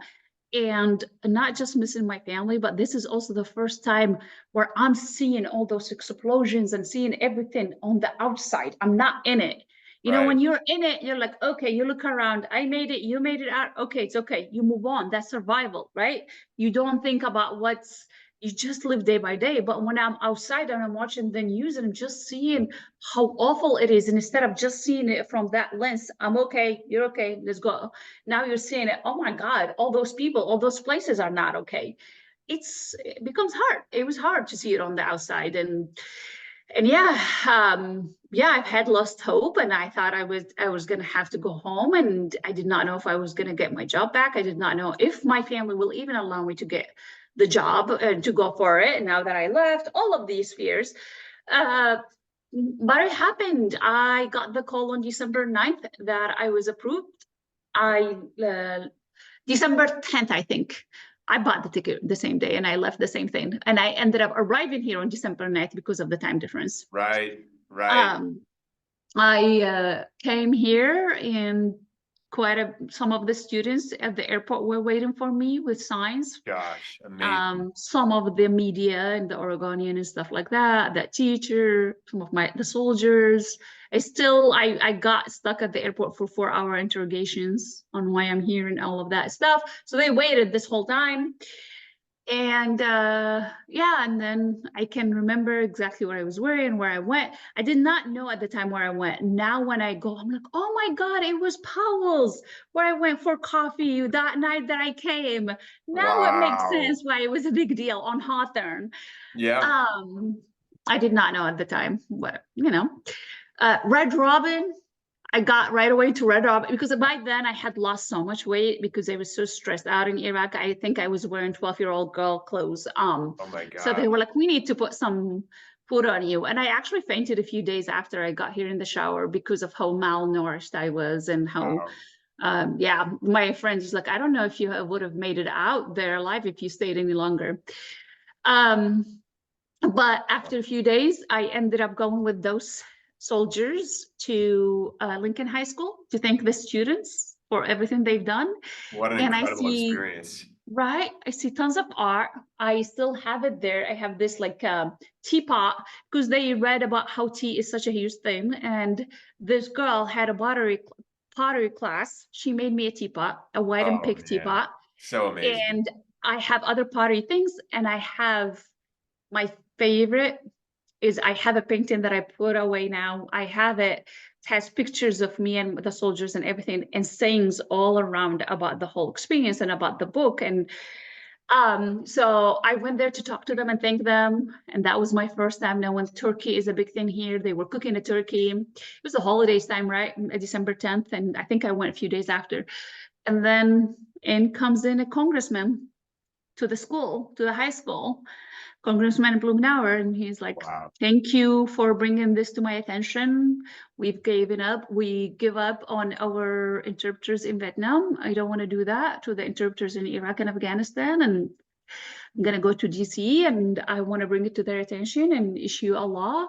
And not just missing my family, but this is also the first time where I'm seeing all those explosions and seeing everything on the outside. I'm not in it. When right, you're in it, you're like, okay, you look around, I made it, you made it out. Okay, it's okay. You move on. That's survival, right? You don't think about you just live day by day. But when I'm outside and I'm watching the news and I'm just seeing how awful it is, and instead of just seeing it from that lens, I'm okay, you're okay, let's go. Now you're seeing it, oh my God, all those people, all those places are not okay. It becomes hard. It was hard to see it on the outside. And yeah, I've had lost hope, and I thought I was gonna have to go home, and I did not know if I was gonna get my job back. I did not know if my family will even allow me to get the job and to go for it. And now that I left, all of these fears. Uh, but it happened. I got the call on December 9th that I was approved. I December 10th, I think. I bought the ticket the same day and I left the same thing. And I ended up arriving here on December 9th because of the time difference. right, right. Um, I came here in some of the students at the airport were waiting for me with signs. Gosh, amazing. Some of the media and the Oregonian and stuff like that, that teacher, some of the soldiers. I got stuck at the airport for 4-hour interrogations on why I'm here and all of that stuff. So they waited this whole time. And yeah, and then I can remember exactly what I was wearing, where I went. I did not know at the time where I went. Now when I go, I'm like, oh my God, it was Powell's where I went for coffee that night that I came. Now it makes Wow. sense why it was a big deal on Hawthorne. Yeah. I did not know at the time, but Red Robin, I got right away to Red Robin because by then I had lost so much weight because I was so stressed out in Iraq. I think I was wearing 12-year-old girl clothes. Oh my So they gosh. were like, we need to put some food on you. And I actually fainted a few days after I got here in the shower because of how malnourished I was and how, Wow. yeah, my friends was like, I don't know if you would have made it out there alive if you stayed any longer. But after a few days, I ended up going with those soldiers to Lincoln High School to thank the students for everything they've done. What an And incredible experience. I see tons of art. I still have it there. I have this like teapot because they read about how tea is such a huge thing. And this girl had a pottery class. She made me a teapot, a white and Oh pink man. teapot. So amazing. And I have other pottery things, and I have my favorite is I have a painting that I put away now. I have it. It has pictures of me and the soldiers and everything, and sayings all around about the whole experience and about the book. And so I went there to talk to them and thank them. And that was my first time knowing turkey is a big thing here. They were cooking a turkey. It was the holidays time, right? December 10th. And I think I went a few days after. And then in comes in a congressman to the school, to the high school, Congressman Blumenauer, and he's like, Wow. thank you for bringing this to my attention. We give up on our interpreters in Vietnam. I don't want to do that to the interpreters in Iraq and Afghanistan. And I'm going to go to DC and I want to bring it to their attention and issue a law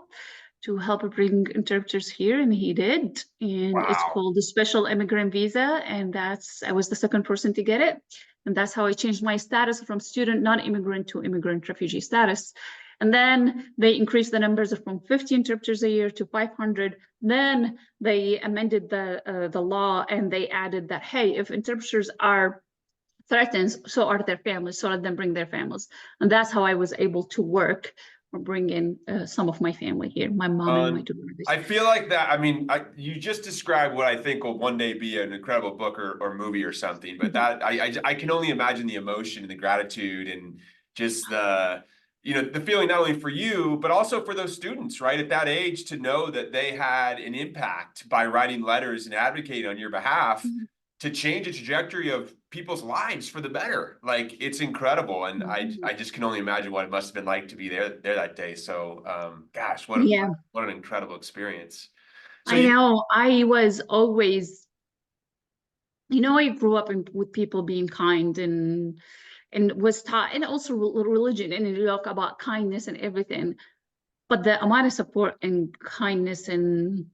to help bring interpreters here. And he did. And it's Wow. called the Special Immigrant Visa. And I was the second person to get it. And that's how I changed my status from student non-immigrant to immigrant refugee status. And then they increased the numbers from 50 interpreters a year to 500. Then they amended the law and they added that, hey, if interpreters are threatened, so are their families, so let them bring their families. And that's how I was able to work or bring in some of my family here, my mom and my daughter. I feel like that. I mean, you just described what I think will one day be an incredible book or movie or something. But that I can only imagine the emotion and the gratitude and just the feeling not only for you but also for those students, right, at that age, to know that they had an impact by writing letters and advocating on your behalf to change the trajectory of people's lives for the better. Like, it's incredible. And I just can only imagine what it must have been like to be there that day. So gosh, Yeah, what an incredible experience. So I know. I was always, I grew up with people being kind and was taught, and also religion and New York about kindness and everything. But the amount of support and kindness and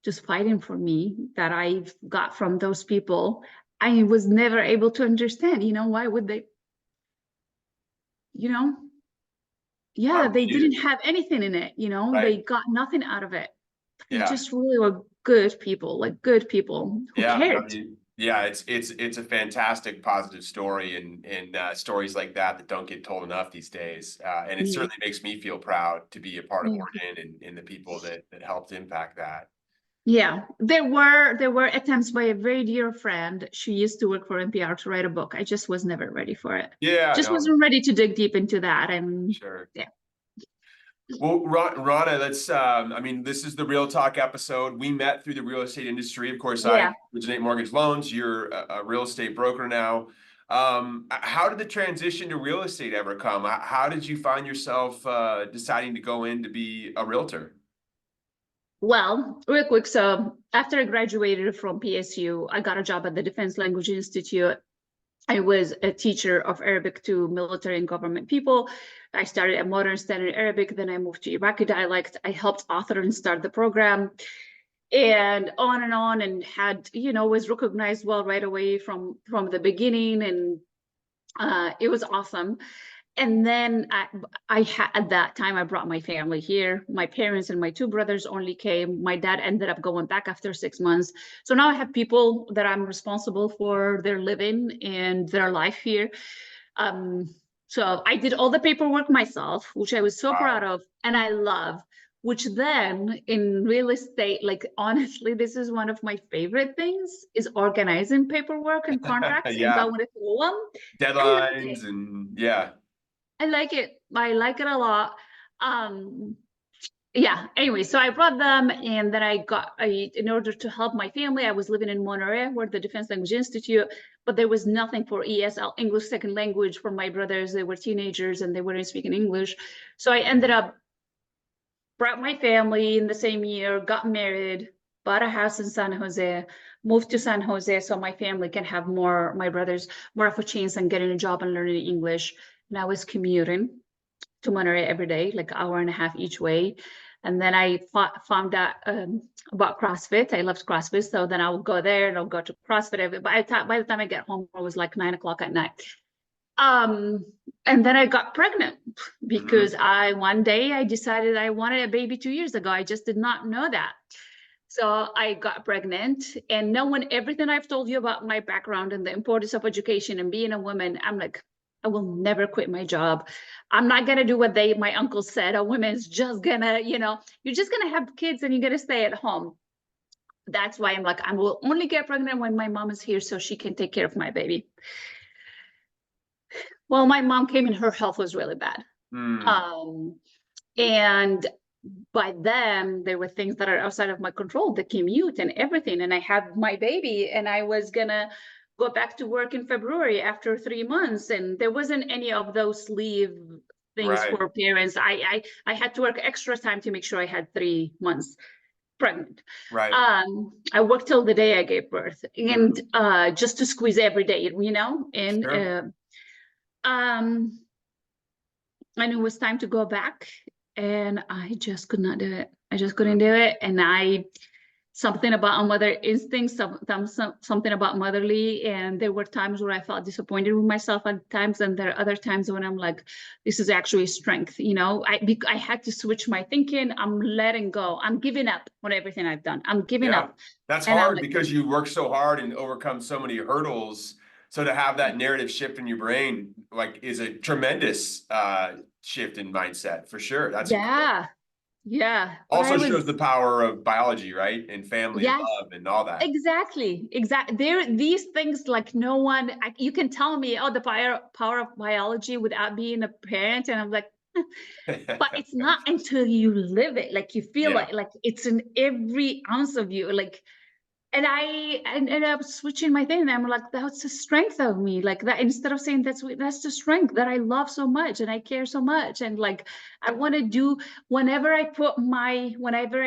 just fighting for me that I've got from those people, I was never able to understand, why would they, yeah, they didn't have anything in it, right. they got nothing out of it. They Yeah. just really were good people, like good people who Yeah. No, cared. yeah, it's a fantastic positive story, and stories like that don't get told enough these days. And it Yeah. certainly makes me feel proud to be a part of Yeah. Oregon and the people that helped impact that. Yeah, there were attempts by a very dear friend. She used to work for NPR to write a book. I just was never ready for it. Yeah, Just no, wasn't ready to dig deep into that. And sure. yeah, Well, Rana, I mean, this is the Real Talk episode. We met through the real estate industry. Of course, I yeah. originate mortgage loans. You're a real estate broker now. How did the transition to real estate ever come? How did you find yourself deciding to go in to be a realtor? Well, real quick. So after I graduated from PSU, I got a job at the Defense Language Institute. I was a teacher of Arabic to military and government people. I started at Modern Standard Arabic, then I moved to Iraqi dialect. I helped author and start the program. and on, and had, was recognized well right away from the beginning. And it was awesome. And then at that time, I brought my family here. My parents and my two brothers only came. My dad ended up going back after 6 months. So now I have people that I'm responsible for their living and their life here. Um, so I did all the paperwork myself, which I was so proud Wow. of, and I love. Which then in real estate, like honestly, this is one of my favorite things, is organizing paperwork and contracts and Yeah. going through them. I like it. Deadlines and yeah. I like it. I like it a lot. Um, yeah. Anyway, so I brought them, and then in order to help my family, I was living in Monterey, where the Defense Language Institute, but there was nothing for ESL, English Second Language, for my brothers. They were teenagers and they weren't speaking English. So I ended up brought my family in the same year, got married, bought a house in San Jose, moved to San Jose so my family can have my brothers, more of a chance on getting a job and learning English. And I was commuting to Monterey every day, like an hour and a half each way. And then I found out about CrossFit. I loved CrossFit. So then I would go there and I'll go to CrossFit. By the time I get home, it was like 9 o'clock at night. And then I got pregnant because Mhm. one day I decided I wanted a baby 2 years ago. I just did not know that. So I got pregnant, and knowing everything I've told you about my background and the importance of education and being a woman, I'm like, I will never quit my job. I'm not gonna do what my uncle said. A woman's just gonna, you're just gonna have kids and you're gonna stay at home. That's why I'm like, I will only get pregnant when my mom is here so she can take care of my baby. Well, my mom came and her health was really bad. Mm. Um, and by then there were things that are outside of my control, the commute and everything. And I had my baby, and I was gonna go back to work in February after 3 months. And there wasn't any of those leave things Right. for parents. I had to work extra time to make sure I had 3 months pregnant. Right. I worked till the day I gave birth, and Mhm. just to squeeze every day, and Sure. um and it was time to go back, and I just could not do it. I just couldn't do it. And something about a mother instinct, something about motherly. And there were times where I felt disappointed with myself at times. And there are other times when I'm like, this is actually strength. I had to switch my thinking. I'm letting go. I'm giving up on everything I've done. I'm giving Yeah. up. That's And I'm hard like, because you work so hard and overcome so many hurdles. So to have that narrative shift in your brain, like, is a tremendous shift in mindset for sure. That's incredible. yeah, yeah. But I Also shows was, the power of biology, right? And family and yes. love and all that. Exactly. These things, like, no one, you can tell me, oh, the power of biology without being a parent. And I'm like, but it's not until you live it, like you feel Yeah. like it's in every ounce of you. Like, and I was switching my thing, and I'm like, that's the strength of me, like that. Instead of saying that's the strength that I love so much and I care so much, and like I want to do, whenever I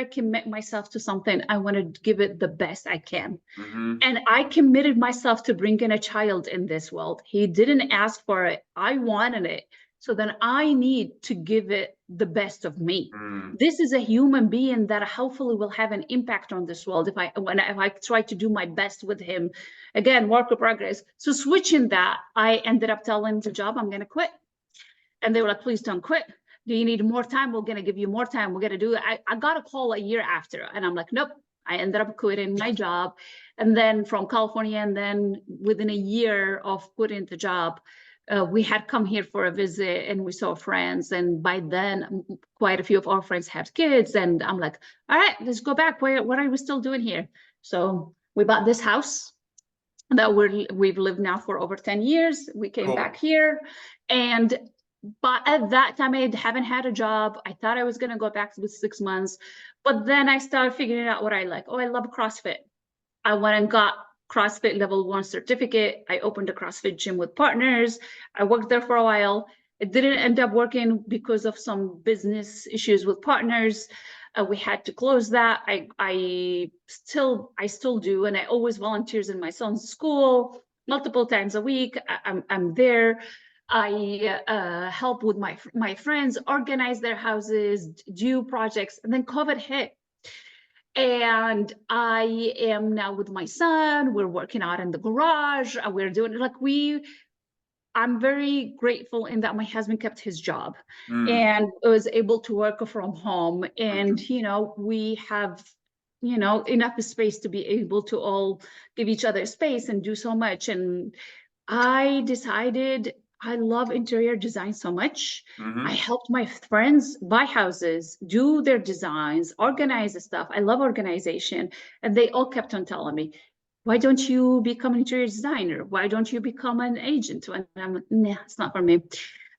commit myself to something, I want to give it the best I can. Hmm. And I committed myself to bringing a child in this world. He didn't ask for it. I wanted it. So then I need to give it the best of me. Mm. This is a human being that hopefully will have an impact on this world if I try to do my best with him. Again, work in progress. So switching that, I ended up telling the job I'm going to quit. And they were like, please don't quit. Do you need more time? We're going to give you more time. We're going to do it. I got a call a year after, and I'm like, nope. I ended up quitting my job. And then from California, and then within a year of quitting the job, we had come here for a visit and we saw friends. And by then, quite a few of our friends had kids. And I'm like, all right, let's go back. What are we still doing here? So we bought this house that we've lived now for over 10 years. We came back Cool. here, and but at that time I haven't had a job. I thought I was going to go back with 6 months, but then I started figuring out what I like. Oh, I love CrossFit. I went and got CrossFit level 1 certificate. I opened a CrossFit gym with partners. I worked there for a while. It didn't end up working because of some business issues with partners. We had to close that. I still do, and I always volunteers in my son's school multiple times a week. I'm there. I help with my friends organize their houses, do projects, and then COVID hit. And I am now with my son. We're working out in the garage. We're doing I'm very grateful in that my husband kept his job Mm, and was able to work from home. And, mhm, we have, enough space to be able to all give each other space and do so much. And I decided I love interior design so much. I mhm. helped my friends buy houses, do their designs, organize the stuff. I love organization. And they all kept on telling me, why don't you become an interior designer? Why don't you become an agent? And I'm like, nah, it's not for me.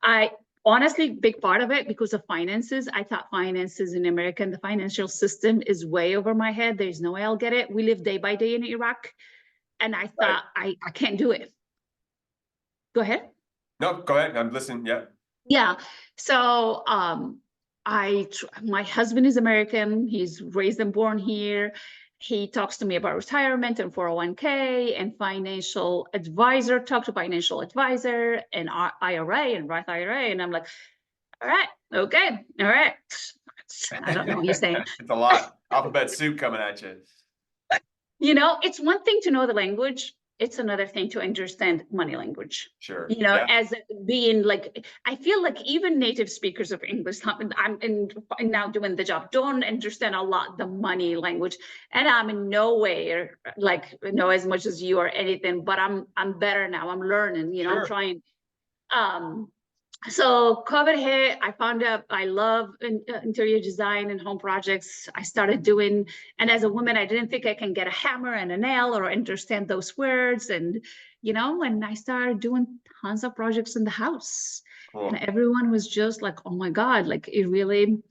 I honestly, big part of it because of finances. I thought finances in America and the financial system is way over my head. There's no way I'll get it. We live day by day in Iraq. And I Right. thought I can't do it. Go ahead. No, go ahead. I'm listening. Yeah. Yeah. So my husband is American. He's raised and born here. He talks to me about retirement and 401k and financial advisor, talk to financial advisor and IRA and Roth IRA. And I'm like, all right, okay, all right. I don't know what you're saying. It's a lot. Alphabet soup coming at you. It's one thing to know the language. It's another thing to understand money language. Sure. Yeah. As being like, I feel like even native speakers of English, now doing the job, don't understand a lot the money language. And I'm in no way like know as much as you or anything, but I'm better now. I'm learning. I'm Sure. trying. Um, so COVID hit, I found out I love interior design and home projects. I started doing, and as a woman, I didn't think I can get a hammer and a nail or understand those words. And, and I started doing tons of projects in the house. And Cool. everyone was just like, oh my God, like it really.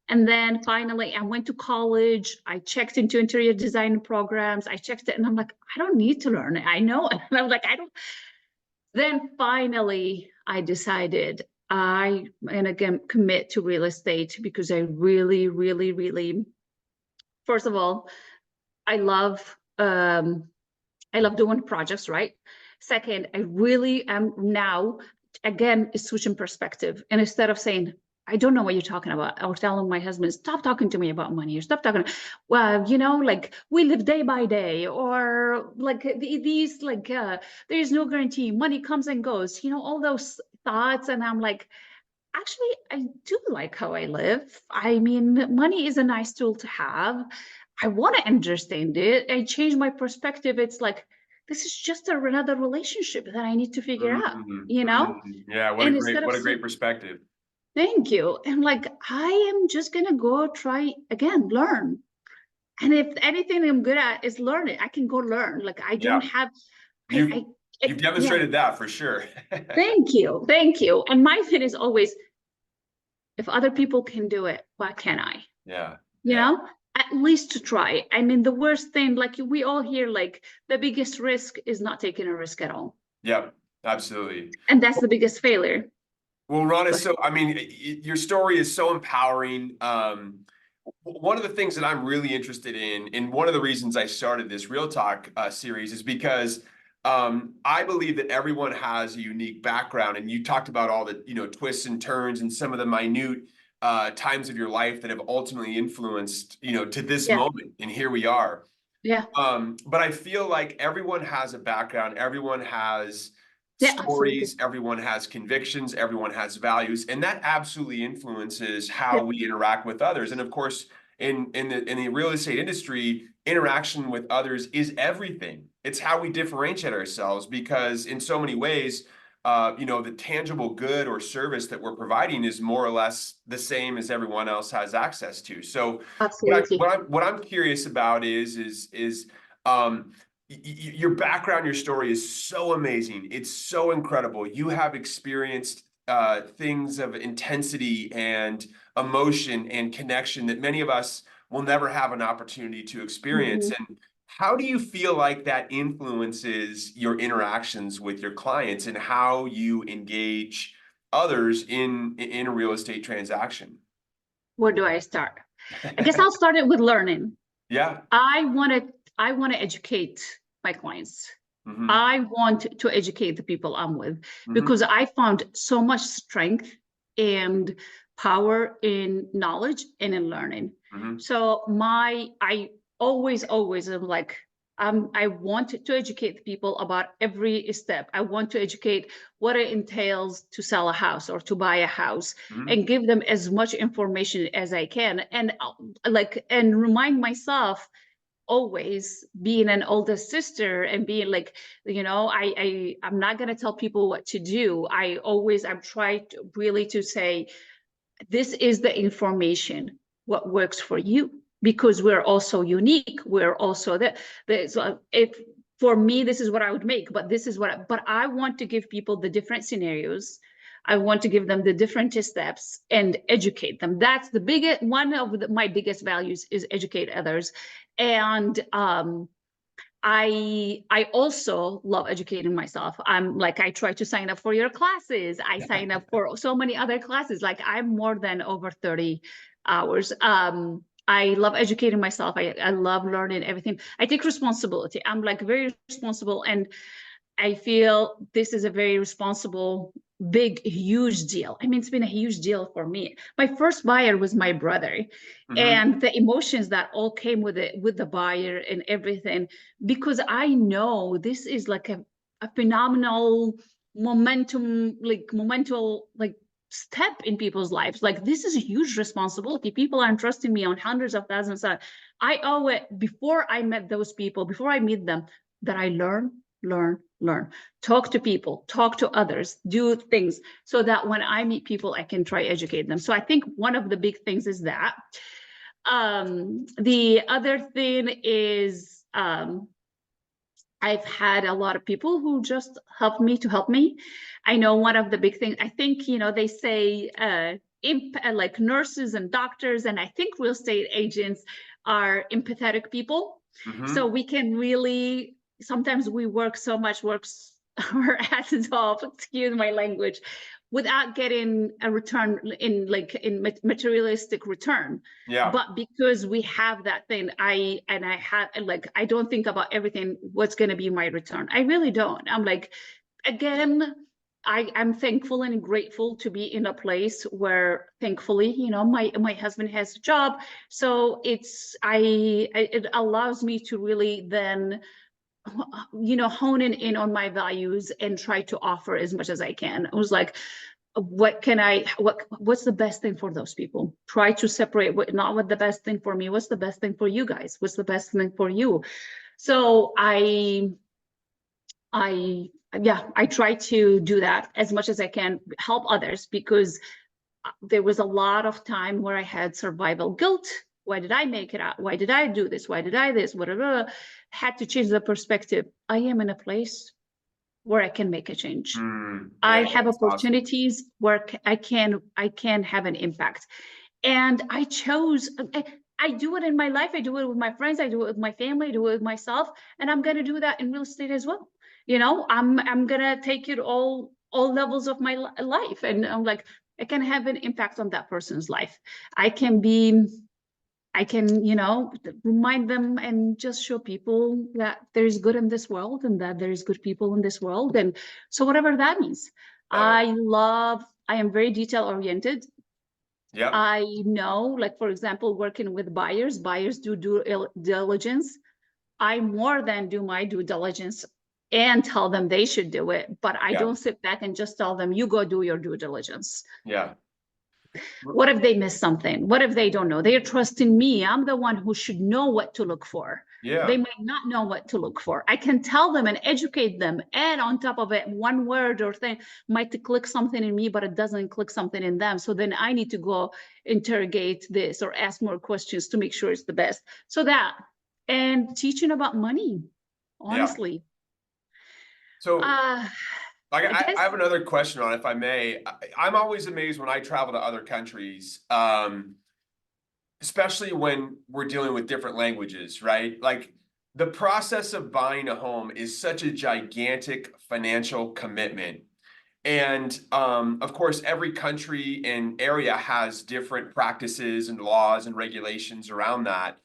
And then finally, I went to college. I checked into interior design programs. I checked it and I'm like, I don't need to learn it. I know it. And I'm like, I don't. Then finally, I decided I am again commit to real estate because I really, really, really, first of all, I love um, I love doing projects, right? Second, I really am now again switching perspective. And instead of saying, I don't know what you're talking about, I was telling my husband, stop talking to me about money, or stop talking. Well, like we live day by day, or like these, like there's no guarantee, money comes and goes, all those thoughts. And I'm like, actually, I do like how I live. I mean, money is a nice tool to have. I want to understand it. I change my perspective. It's like, this is just another relationship that I need to figure out, Mhm, mhm. Yeah. And instead of What a great saying, perspective. thank you, and like, I am just going to go try again, learn. And if anything I'm good at is learn it, I can go learn. Like, I don't Yeah. have, You've you've yeah, demonstrated that for sure. thank you. Thank you. And my thing is always, if other people can do it, why can't I? Yeah. you Yeah. know at least to try. I mean, the worst thing, like we all hear, like the biggest risk is not taking a risk at all, Yep. Absolutely. and that's the biggest failure. Well, Rana, Go so ahead. I mean, your story is so empowering. One of the things that I'm really interested in, and one of the reasons I started this Real Talk series, is because I believe that everyone has a unique background, and you talked about all the twists and turns and some of the minute times of your life that have ultimately influenced to this Yeah, moment, and here we are. yeah, But I feel like everyone has a background, everyone has yeah, absolutely. stories, everyone has convictions, everyone has values, and that absolutely influences how Yeah, we interact with others. And of course, in the real estate industry, interaction with others is everything. It's how we differentiate ourselves because in so many ways, the tangible good or service that we're providing is more or less the same as everyone else has access to. So absolutely. what I'm curious about is your background, your story is so amazing. It's so incredible. You have experienced things of intensity and emotion and connection that many of us will never have an opportunity to experience. Mhm. And how do you feel like that influences your interactions with your clients and how you engage others in a real estate transaction? Where do I start? I guess I'll start it with learning. Yeah. I want to educate my clients. Hmm. I want to educate the people I'm with Hmm. because I found so much strength and power in knowledge and in learning. Mhm. So I always am like, I want to educate people about every step. I want to educate what it entails to sell a house or to buy a house, Mhm. and give them as much information as I can, and and remind myself, always being an older sister and being like, I'm not going to tell people what to do. I'm trying to really to say, this is the information, what works for you, because we're also unique. We're also so if for me, this is what I would make, but this is but I want to give people the different scenarios. I want to give them the different steps and educate them. That's the biggest one of my biggest values, is educate others. And I also love educating myself. I'm like, I try to sign up for your classes. I sign up for so many other classes. Like, I'm more than over 30 hours. I love educating myself. I love learning everything. I take responsibility. I'm like very responsible, and I feel this is a very responsible, big, huge deal. I mean, it's been a huge deal for me. My first buyer was my brother, Mhm. and the emotions that all came with it, with the buyer and everything, because I know this is like a phenomenal momental step in people's lives. Like, this is a huge responsibility. People are entrusting me on hundreds of thousands. I owe it, before I met those people, before I meet them, that I learn, talk to people, talk to others, do things, so that when I meet people, I can try educate them. So I think one of the big things is that. The other thing is, I've had a lot of people who just help me. I know one of the big things, I think, they say, like nurses and doctors, and I think real estate agents are empathetic people. So Mhm. we can really, sometimes we work so much, works our asses off, excuse my language, without getting a return in materialistic return. Yeah. But because we have that thing, I have, like, I don't think about everything, what's going to be my return. I really don't. I'm like, again, I'm thankful and grateful to be in a place where, thankfully, my husband has a job. So it allows me to really then, hone in on my values and try to offer as much as I can. It was like, what's the best thing for those people? Try to separate not what the best thing for me, what's the best thing for you guys? What's the best thing for you? So I yeah, I try to do that as much as I can, help others, because there was a lot of time where I had survival guilt. Why did I make it out? Why did I do this? Why did I this? Whatever. Had to change the perspective. I am in a place where I can make a change. I Yeah, have that's awesome. opportunities where I can have an impact. And I chose, I do it in my life. I do it with my friends. I do it with my family. I do it with myself. And I'm going to do that in real estate as well. I'm going to take it all levels of my life. And I'm like, I can have an impact on that person's life. I can be, I can, remind them and just show people that there's good in this world, and that there's good people in this world. And so whatever that means, Love it. I am very detail oriented. Yep. I know, like, for example, working with buyers do due diligence. I more than do my due diligence and tell them they should do it, but I Yeah. don't sit back and just tell them, you go do your due diligence. Yeah. What if they miss something? What if they don't know? They're trusting me. I'm the one who should know what to look for. They Yeah. might not know what to look for. I can tell them and educate them. And on top of it, one word or thing might click something in me, but it doesn't click something in them. So then I need to go interrogate this or ask more questions to make sure it's the best. So that, and teaching about money, Yeah. honestly. So Uh, like I I guess, have another question on it, if I may. I'm always amazed when I travel to other countries, especially when we're dealing with different languages, right? Like the process of buying a home is such a gigantic financial commitment. And of course, every country and area has different practices and laws and regulations around that.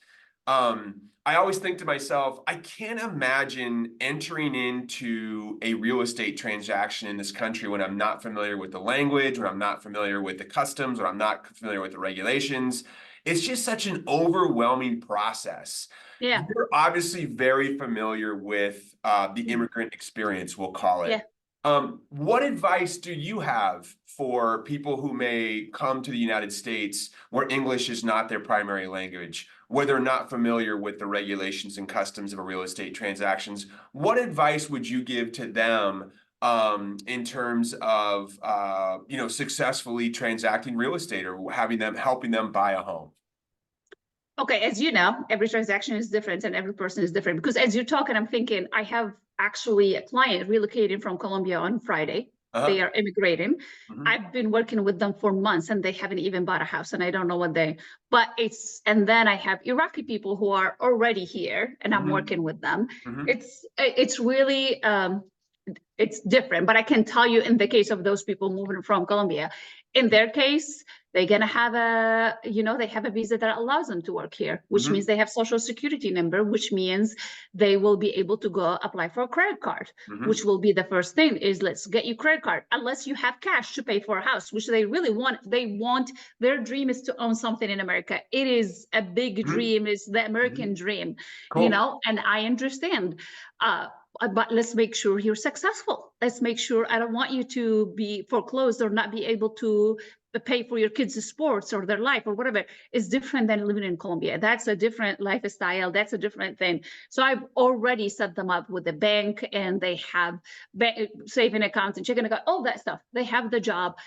I always think to myself, I can't imagine entering into a real estate transaction in this country when I'm not familiar with the language, when I'm not familiar with the customs, or I'm not familiar with the regulations. It's just such an overwhelming process. Yeah. You're obviously very familiar with the Mhm. immigrant experience, we'll call Yeah. it. What advice do you have for people who may come to the United States where English is not their primary language, where they're not familiar with the regulations and customs of a real estate transactions? What advice would you give to them in terms of successfully transacting real estate or helping them buy a home? Okay, as you know, every transaction is different and every person is different. Because as you're talking, I'm thinking I have actually a client relocating from Colombia on Friday. Uh-huh. They are immigrating. Mhm. I've been working with them for months and they haven't even bought a house. And I don't know what but and then I have Iraqi people who are already here and I'm Mhm. working with them. Mhm. It's really, it's different. But I can tell you in the case of those people moving from Colombia, in their case, they're gonna have they have a visa that allows them to work here, which means Mhm. they have social security number, which means they will be able to go apply for a credit card, which Mhm. will be the first thing is let's get you credit card, unless you have cash to pay for a house, which they really want. They want, their dream is to own something in America. It is a big Mhm. dream, it's the American Mhm. dream, Cool. and I understand. Uh, but let's make sure you're successful. Let's make sure, I don't want you to be foreclosed or not be able to pay for your kids' sports or their life or whatever. Is different than living in Colombia. That's a different lifestyle. That's a different thing. So I've already set them up with the bank, and they have saving accounts and checking account, all that stuff. They have the job.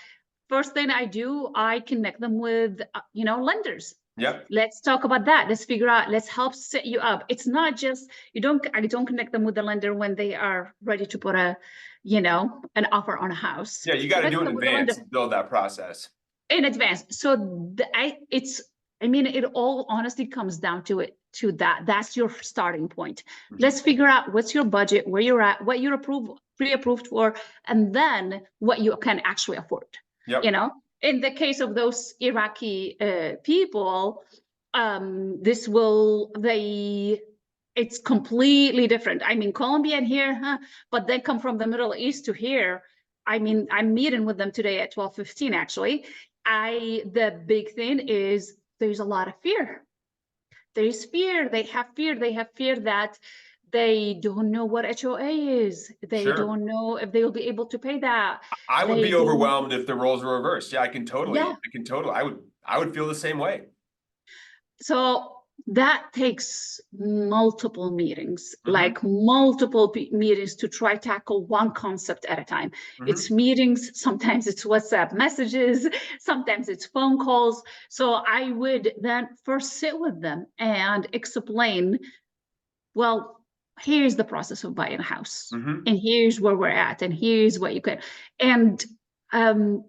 First thing I do, I connect them with lenders. Yep. Let's talk about that. Let's figure out, let's help set you up. It's not just, I don't connect them with the lender when they are ready to put an offer on a house. Yeah, you I got to connect do it in them with the advance lender and build that process. in advance. So it all honestly comes down to that. That's your starting point. Mhm. Let's figure out what's your budget, where you're at, what you're pre-approved for, and then what you can actually afford. You Yep. know, in the case of those Iraqi people, this will they it's completely different. I mean, Colombian here, huh? But they come from the Middle East to here. I mean, I'm meeting with them today at 12:15, actually. The big thing is there's a lot of fear. There's fear. They have fear. They have fear that they don't know what HOA is. They Sure. don't know if they will be able to pay that. I would They be don't, overwhelmed if the roles were reversed. Yeah, yeah. I would feel the same way. So that takes multiple meetings, Hmm. like multiple meetings to try tackle one concept at a time. It's Hmm. meetings, sometimes it's WhatsApp messages, sometimes it's phone calls. So I would then first sit with them and explain, well, here's the process of buying a house, Hmm. and here's where we're at, and here's what you can, and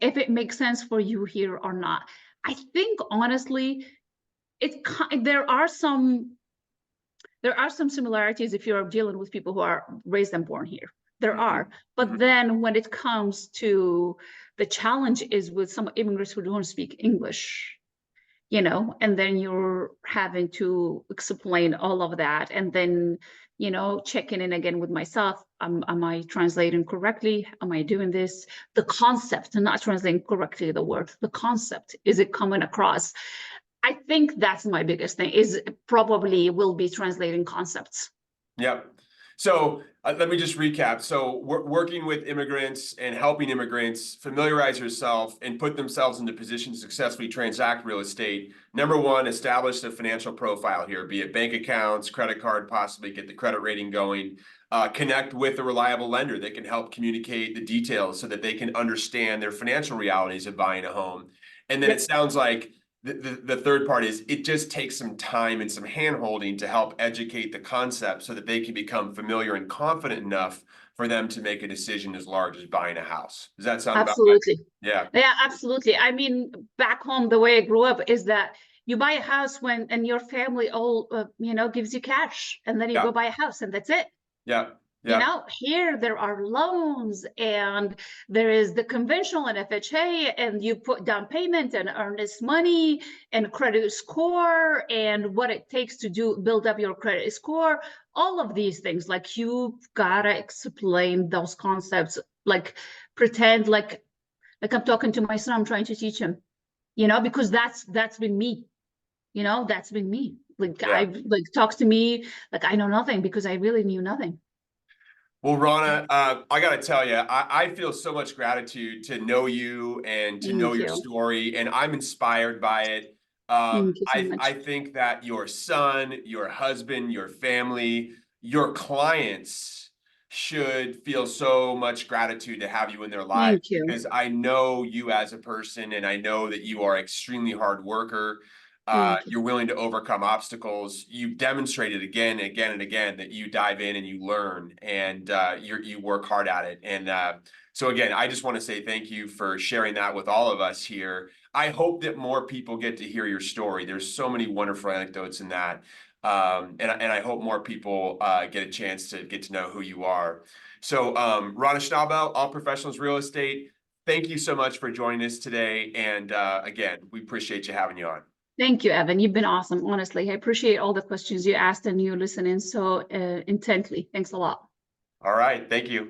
if it makes sense for you here or not. I think honestly, it there are some similarities if you're dealing with people who are raised and born here. There are, Hmm. but Hmm. then when it comes to the challenge is with some immigrants who don't speak English, and then you're having to explain all of that, and then checking in again with myself. Am I translating correctly? Am I doing this? The concept, not translating correctly the word, the concept, is it coming across? I think that's my biggest thing, is probably will be translating concepts. Yep. So let me just recap. So working with immigrants and helping immigrants familiarize yourself and put themselves into position to successfully transact real estate. Number one, establish a financial profile here, be it bank accounts, credit card, possibly get the credit rating going. Connect with a reliable lender that can help communicate the details so that they can understand their financial realities of buying a home. And then it Yep, sounds like the third part is it just takes some time and some hand holding to help educate the concept so that they can become familiar and confident enough for them to make a decision as large as buying a house. Does that sound about right? absolutely. Yeah. Yeah, absolutely. I mean, back home, the way I grew up is that you buy a house and your family all, gives you cash, and then you Yeah. go buy a house, and that's it. Yeah. You Yeah. know, here there are loans and there is the conventional and FHA, and you put down payment and earnest money and credit score and what it takes to build up your credit score. All of these things, like you gotta explain those concepts, like pretend like I'm talking to my son, I'm trying to teach him, because that's been me. That's been me. Like Yeah. talks to me like I know nothing because I really knew nothing. Well, Rana, I got to tell you, I feel so much gratitude to know you and to know Thank your you. story, and I'm inspired by it. Thank you so I much. think that your son, your husband, your family, your clients should feel so much gratitude to have you in their lives Thank you. because I know you as a person, and I know that you are extremely hard worker. Thank you. You're willing to overcome obstacles. You've demonstrated again, again, and again that you dive in and you learn, and you work hard at it. And so again, I just want to say thank you for sharing that with all of us here. I hope that more people get to hear your story. There's so many wonderful anecdotes in that. And I hope more people get a chance to get to know who you are. So Rana Schnaubelt, All Professionals Real Estate, thank you so much for joining us today. And again, we appreciate you having you on. Thank you, Evan. You've been awesome. Honestly, I appreciate all the questions you asked and you listening so intently. Thanks a lot. All right. Thank you.